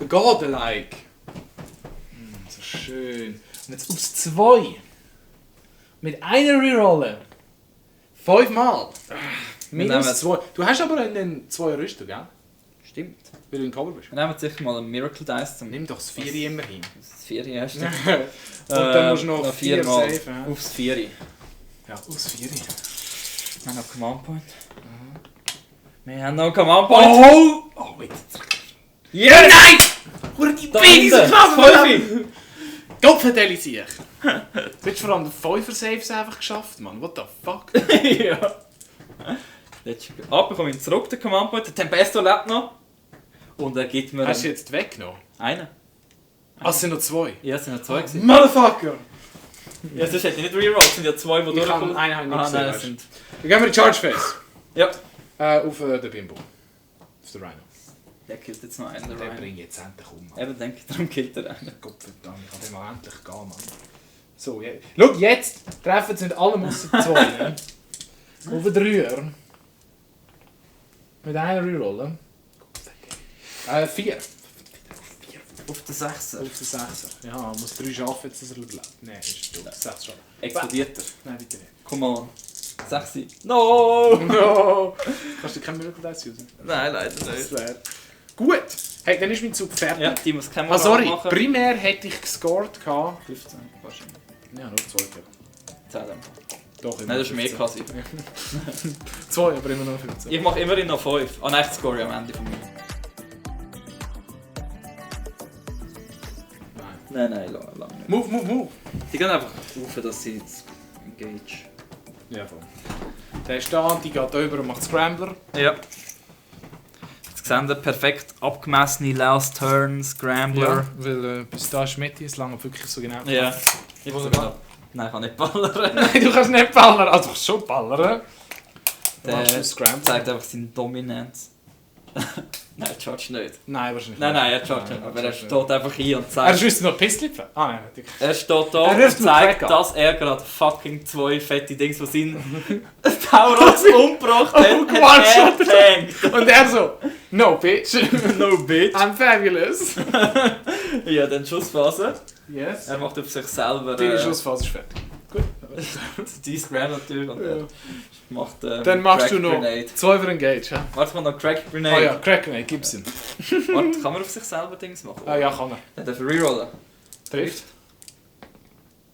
godlike. So schön. Und jetzt aufs 2. Mit einer Rerolle. 5 Mal. Minus nehmen- 2. Du hast aber einen 2 Rüstung, gell? Stimmt. Weil du in Cover bist. Wir nehmen sicher mal einen Miracle Dice zum... Nimm doch das 4 immerhin. Das 4 erst. Und dann musst du noch 4 viermal. safe. Ja. Aufs 4. Ja, aufs 4. Wir haben noch Command Point. Wir haben noch Command Point. Oh! Oh, wait. Yes! Nein! Hör die Da Baby so hinten, knapp! das Fünfi. Gott vertelle sich! Du hast vor allem den 5er Saves einfach geschafft, Mann. What the fuck? Ja. Bekomme ich zurück, den Command Point. Der Tempesto lebt noch. Und er gibt mir Hast du jetzt weggenommen? einen. Ah, es sind noch 2. Ja, es sind noch 2 gewesen. Motherfucker! Ja, sonst hätte ich nicht rerollt. Es sind ja 2, die Ich durchkommen. habe einen nicht Ah, gesehen, nein, weißt es du. sind... Dann gehen wir in die Charge Phase. Ja. Auf den Bimbo. Auf den Rhino. Der killt jetzt noch einen. Den Der Ryan. bringe ich jetzt endlich um, Mann. Eben, denke ich, darum killt er einen. Gottverdammt, ich kann den mal endlich gehen, Mann. So, schau, jetzt treffen sie mit allem außer 2. Ne? Auf den 3er. Mit einer Rerolle. 4. Auf den 6er. Auf den 6er. Ja, man muss 3 schaffen, jetzt dass er bleibt. Nein, ist doof. 6 schaffen. Explodiert er. Nein, bitte nicht. Come on. 6. No! No! Kannst du kein Miracle Dice usen? Nein, leider Das nicht. wäre... Gut! Hey, dann ist mein Zug fertig. Ja, die muss keine Ah, sorry, machen. primär hätte ich gescored gehabt. 15 wahrscheinlich. Ja, nur 2 gegeben. 10 dann. Doch, Nein, das ist mehr quasi. 2, aber immer noch 15. Ich mache immerhin noch 5. Ah nein, ich score am Ende von mir. Nein. Nein, lang nicht. Move! Die gehen einfach auf, dass sie jetzt engage. Ja, voll. Der ist da, die geht über und macht Scrambler. Ja. Jetzt sehen wir perfekt abgemessene Last Turn, Scrambler. weil bis da ist Metti, es lange wirklich so genau. Ja. Ich Wunderbar. Nein, ich kann nicht ballern. Nein, du kannst nicht ballern, also schon ballern. Der Machst du Scrambler? zeigt einfach seine Dominanz. Nein, er charge nicht. Nein, wahrscheinlich Nein, nicht. nein, er charge nicht. Aber er charge steht einfach hier und Er zeigt. schießt noch Pistol. Ah nein, natürlich. Er steht da Er und wirft mir zeigt, Crack ab. dass er gerade fucking 2 fette Dings von seinen Tauros umgebracht hat. Oh, hat Quatsch. er getankt. Und er so, no bitch, No bitch. I'm fabulous. Ja, dann Schussphase. Yes. Er macht auf sich selber Deine Schussphase ist fertig. Gut. die Scram natürlich und er macht Dann machst Crack du noch Grenade. 2 für Engage. Ja? Warte, mal noch Crack Ah Grenade. ja, Crack Grenade, gib's ihm. Warte, kann man auf sich selber Dings machen? Ah ja, kann er. Dann darf er rerollen. Trifft.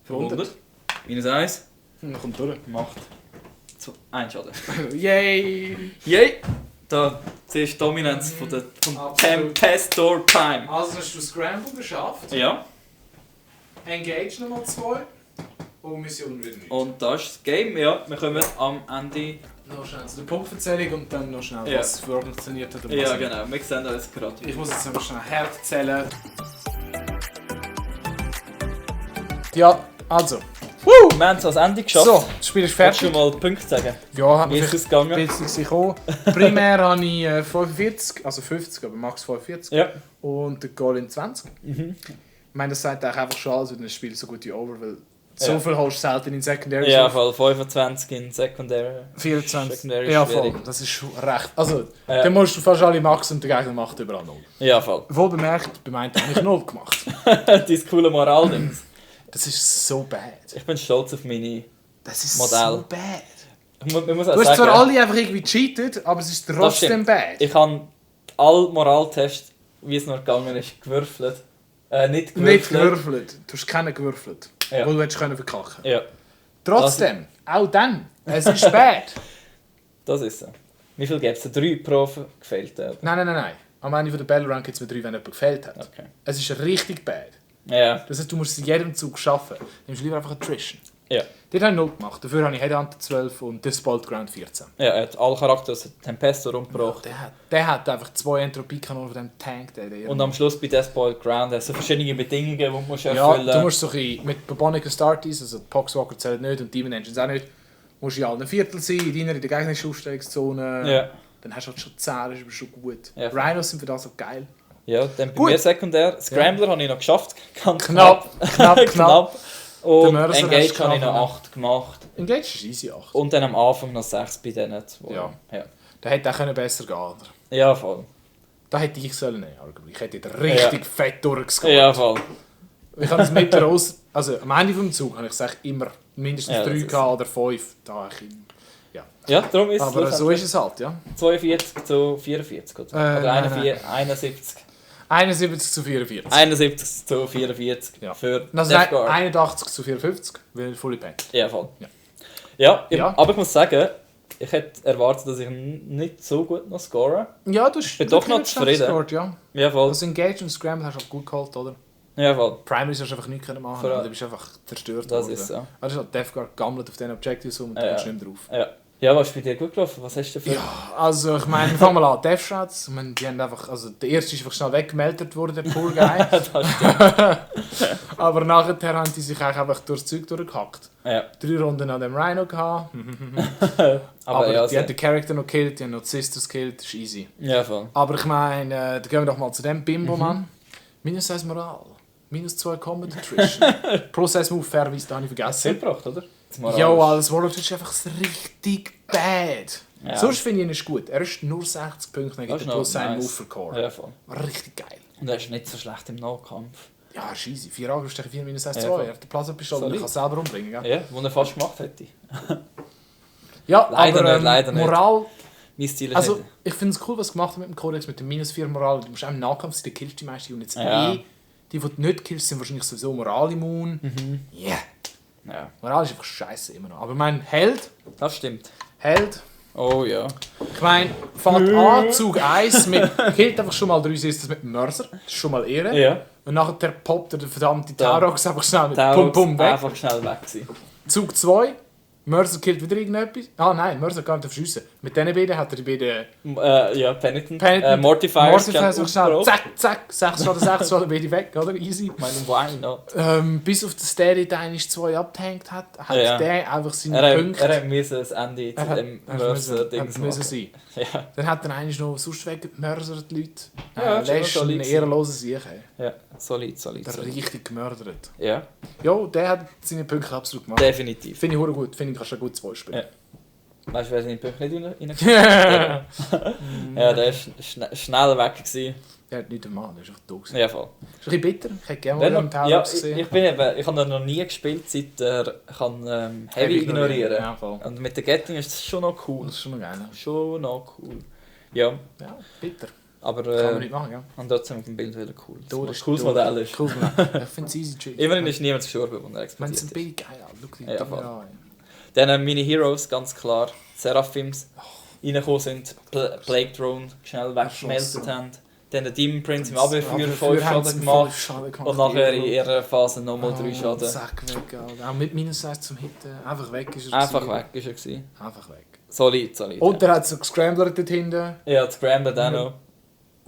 Für 100. Minus 1. Und dann kommt durch. Macht 1 Schaden. Yay! Yay! Da siehst du die Dominanz von der Absolut. Tempestor Time. Also hast du Scramble geschafft. Ja. Engage nochmal 2. Und Mission wieder nicht. Und das ist das Game, ja. Wir kommen am Ende. Noch schnell zu der Punktverzählung und dann noch schnell, Ja. was funktioniert hat. Und Ja, was nicht. genau. Wir sehen uns gerade. Ich muss jetzt noch schnell Herd zählen. Ja, also. Wir haben es ans Ende geschafft. So, das Spiel ist Kannst fertig. du mal die Punkte sagen? Ja, hat Wie mir ist es vielleicht gegangen? ein bisschen gekommen. Primär habe ich 45, also 50, aber max 45. Ja. Und der Golem 20. Ich meine, das sagt eigentlich einfach schon alles, wenn ein Spiel so gut wie over, weil so Ja. viel hast du selten in Secondary. Ja, auf. voll 25 in Secondary. 24. Secondary Ja, ist schwierig. voll. Das ist schon recht. Also, Ja. dann musst du fast alle Max und der Gegner macht überall 0. Ja, voll. Wohl bemerkt, bei meinen habe ich 0 gemacht. Dein coole Moral-Dings. Das ist so bad. Ich bin stolz auf meine... Das ist Modell. so bad. Ich muss auch Du hast sagen, zwar alle einfach irgendwie cheated, aber es ist trotzdem stimmt. bad. ich habe alle Moraltests, wie es noch gegangen ist, gewürfelt. Nicht gewürfelt. Nicht gewürfelt. Du hast keinen gewürfelt. Ja. Wo du hättest können verkacken. Ja, Trotzdem, auch dann, es ist bad. das ist so. Wie viel gäbe es? 3 Profen gefehlt? Nein. Am Ende der Battle Rank gibt es mir 3, wenn jemand gefällt hat. Okay. Es ist richtig bad. Ja. Das heißt, du musst es in jedem Zug schaffen. Du nimmst lieber einfach Attrition. Ja. Dort habe ich 0 gemacht. Dafür habe ich Headhunter 12 und Disbolt Ground 14. Ja, er hat alle Charaktere aus Tempesto umgebracht. Der hat einfach 2 Entropie-Kanonen von diesem Tank. Der Und am Schluss bei Despoiled Ground hast du verschiedene Bedingungen, die du musst ja, erfüllen du musst so ein bisschen mit Bubonic Astartes, also Poxwalker zählt nicht und Demon Engines auch nicht, musst in allen Viertel sein, in der gegnerischen Ausstellungszone. Ja. Dann hast du halt schon 10, das ist aber schon gut. Ja. Rhinos sind für das so geil. Ja, dann bei Gut. mir sekundär. Scrambler habe ich noch geschafft. Ganz Knapp. Und Den Mörser hast Engage du habe ich noch knapp. 8 gemacht. Engage ist easy 8. Und dann am Anfang noch 6 bei denen. Ja. Ja. Da hätte auch können besser gehen oder? Ja, voll. Da hätte ich sollen nehmen, arguably. Ich hätte dort richtig fett durchgescored. Ja, voll. Ich habe das mittlere aus... Also am Ende des Zugs habe ich gesagt, immer mindestens Ja, 3 das ist gehabt oder 5. Da ich ja. Ja, darum ist Aber es so ist es halt, ja. 42 zu 44. Oder, oder nein, 71. 71 zu 44. 71 zu 44 Ja. für Also Death nein, Guard. 81 zu 54, weil Fully Packed. Ja, voll. Ja. Ja, aber ich muss sagen, ich hätte erwartet, dass ich nicht so gut noch score. Ja, du hast bin doch noch wirklich zufrieden. gescored, ja. Ja, voll. Also Engage und Scramble hast du auch gut geholt, oder? Ja, voll. Primaries hast du einfach nichts machen Vor- können, du bist einfach zerstört Das worden. ist so. Also halt Death Guard gammelt auf den Objectives um und du Ja. kommst nicht mehr drauf. Ja. Ja, was ist bei dir gut gelaufen? Was hast du für... Ja, also ich meine, fangen wir mal an, Death Shots. Ich meine, die haben einfach, also der erste ist einfach schnell weggemeldet worden, der Poor Guy. Das stimmt. Aber nachher haben die sich eigentlich einfach durchs Zeug durchgehackt. Ja. 3 Runden an dem Rhino gehabt. Aber ja, die haben den Charakter noch gekillt, die haben noch die Sisters gekillt, das ist easy. ja, voll. Aber ich meine, da gehen wir doch mal zu dem Bimbo, Mhm. Mann. Minus 1 Moral, minus 2 Combat Attrition, plus 1 Move Fairweise, da habe ich Hast du vergessen. gebracht, oder? Ja, alles Warlord ist einfach richtig bad. Ja. Sonst finde ich ihn ist gut. Er ist nur 60 Punkte, dann gibt Das er ist plus noch einen nice. Move für Core. Ja, voll. Richtig geil. Und er ist nicht so schlecht im Nahkampf. Ja, ist easy. 4 Angriffsstechen, 4 minus 1, Ja, 2. voll. Er hat die Plasma-Pistole, Solid. ich kann es selber umbringen. Gell? Ja, wo er fast gemacht hätte. Ja, Leider aber nicht, leider nicht. Moral... Mein Stil ist Also, nicht... ich finde es cool, was sie gemacht haben mit dem Kodex, mit dem minus 4 Moral. Du musst auch im Nahkampf sein, der killst die meisten Units Ja. die du nicht killst, sind wahrscheinlich sowieso moralimmun. Yeah. Ja, Moral ist einfach scheiße immer noch. Aber mein Held, das stimmt. Oh ja. ich meine, fängt an, Zug 1 mit, killt einfach schon mal 3 Sisters mit dem Mörser. Das ist schon mal Ehre. Ja. Und nachher poppt der verdammte Da. Taurox einfach schnell mit Der Pum Pum weg. einfach schnell weg gewesen. Zug 2, Mörser killt wieder irgendetwas. Ah nein, Mörser kann nicht verschiessen. Mit diesen beiden hat er die beiden Ja, Penitent. Mortifiers Mortifiers einfach schnell, zack, zack, 6 oder 6 oder beide weg, oder? Easy. Ich meine, why not? Bis auf den Steady, der eigentlich 2 abgehängt hat, hat Ja. der einfach seine Er Punkte. hat müssen das Ende zu dem Mörser-Ding müssen sein. Ja, Dann hat er eigentlich noch sonst weggemördert, die Leute. Ja, schon Lässt solid einen gewesen. ehrenlosen Sieg. ja, solid. Der richtig gemördert. Ja, Ja, der hat seine Punkte absolut gemacht. definitiv. Finde ich hure gut. Finde ich, kannst du gut 2 spielen. Weißt du, wer seine Punkte nicht rein? Ja, der war schnell weg gewesen. Der hat nichts gemacht, der ist einfach doof. Ja, voll. Ist ein bisschen bitter. Ich hätte gerne Wenn mal einen noch- ja, Taurox ich, gesehen. ich habe ihn noch nie gespielt, seit er kann Heavy ignorieren. Ja, voll. Und mit der Getting ist das schon noch cool. Das ist schon noch geil. Schon noch cool. Ja, Ja, bitter. aber Kann man nicht machen, ja. und trotzdem auf dem Bild wieder cool. Das Du, ist das ein cooles du. Modell ist. Cool, ich finde es easy trick. Immerhin ist niemand gestorben, als er Ich meine, es explodiert sind ist. beide geil. Schau die Ja, Dinger voll. an. Dann meine Heroes, ganz klar. Seraphims reingekommen sind, Plague Drone schnell weggemeldet haben. Dann der Demon Prince im Abwehrfeuer 5 Schaden gemacht. Und nachher in ihrer Phase nochmal 3 Schaden. Zack, weg. Alter. Auch mit minus 1 zum Hitten. Einfach weg ist er. Einfach gewesen. weg ist er gewesen. Einfach weg. Solid. Und er hat so gescramblert dort hinten. Ja, das Scrambled auch noch.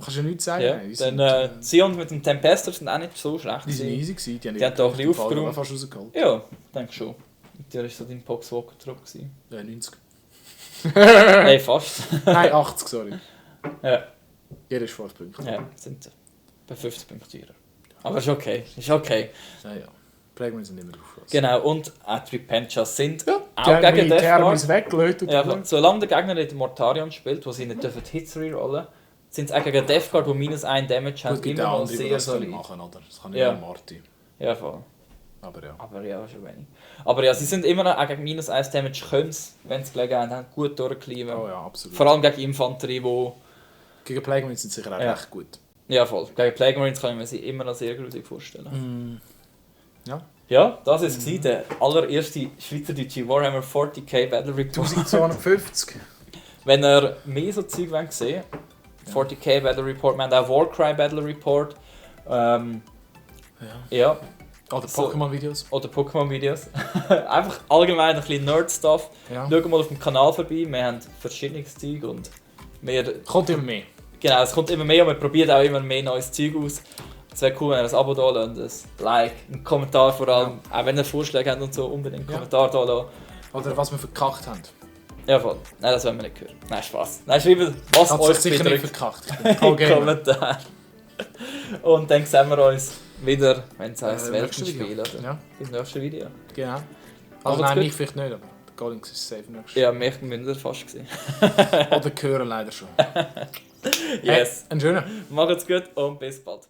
Kannst du nichts sagen? Ja. Nein, die Dann sind, Sion mit dem Tempester sind auch nicht so schlecht die sind gewesen. easy gewesen. Die haben da ein bisschen aufgeräumt. fast rausgeholt. Ja, denke schon. Mit dir war so dein Poxwalker-Trupp. 90. Nein, fast. Nein, 80, sorry. Ja. Jeder ist 5 Punkte. Ja, sind bei 50 Punkten teurer. Aber ist okay. Ist okay. Ja. Prägen wir sind immer drauf. Genau, und auch die Penchas sind auch Die gegen Death Thermis Guard. weggelötet. Ja, solange der Gegner nicht Mortarion spielt, wo sie nicht dürfen Hits rerollen, sind sie auch gegen Death Guard, die -1 Damage haben, gibt immer auch noch andere, die sehr das solid. machen, oder? Das kann nicht Ja. nur Marty. Ja, voll. Aber ja, schon wenig. Aber ja, sie sind immer noch auch gegen -1 Damage, können sie, wenn sie Gelegenheit haben, gut durchklimmen. Oh ja, absolut. Vor allem gegen Infanterie, wo... Gegen Plague Marines sind sie sicher auch recht gut. Ja, voll. Gegen Plague Marines kann ich mir sie immer noch sehr gruselig vorstellen. Ja. Ja, das war es, der allererste schweizerdeutsche Warhammer 40k Battle Report. 1250. Wenn ihr mehr so Zeug sehen wollt, 40k Battle Report, wir haben auch Warcry Battle Report. Ja. Oder So. Pokémon-Videos. Oder Pokémon-Videos. Einfach allgemein ein bisschen Nerd-Stuff. Ja. Schaut mal auf dem Kanal vorbei, wir haben verschiedenes Zeug und wir... Kommt immer mehr. Genau, es kommt immer mehr und wir probieren auch immer mehr neues Zeug aus. Es wäre cool, wenn ihr ein Abo da lasst, ein Like, einen Kommentar vor allem. Auch wenn ihr Vorschläge habt und so, unbedingt einen Kommentar da lassen. Oder was wir verkackt haben. Ja, voll. Nein, das wollen wir nicht hören. Nein, Spaß. Nein, schreibt, was Hat euch sich sicher nicht bedrückt verkackt. Ich bin im Pro-Gamer. Kommentar. Und dann sehen wir uns wieder, wenn es heisst Im nächsten Weltenspiel, Video. oder? Ja, Im nächsten Video. genau. Macht's Also nein, gut. mich vielleicht nicht, aber der Gollings ist safe im nächsten. Ja, mich müssen wir fast gesehen. Oder hören leider schon. Yes. Hey, einen schönen. Macht's gut und bis bald.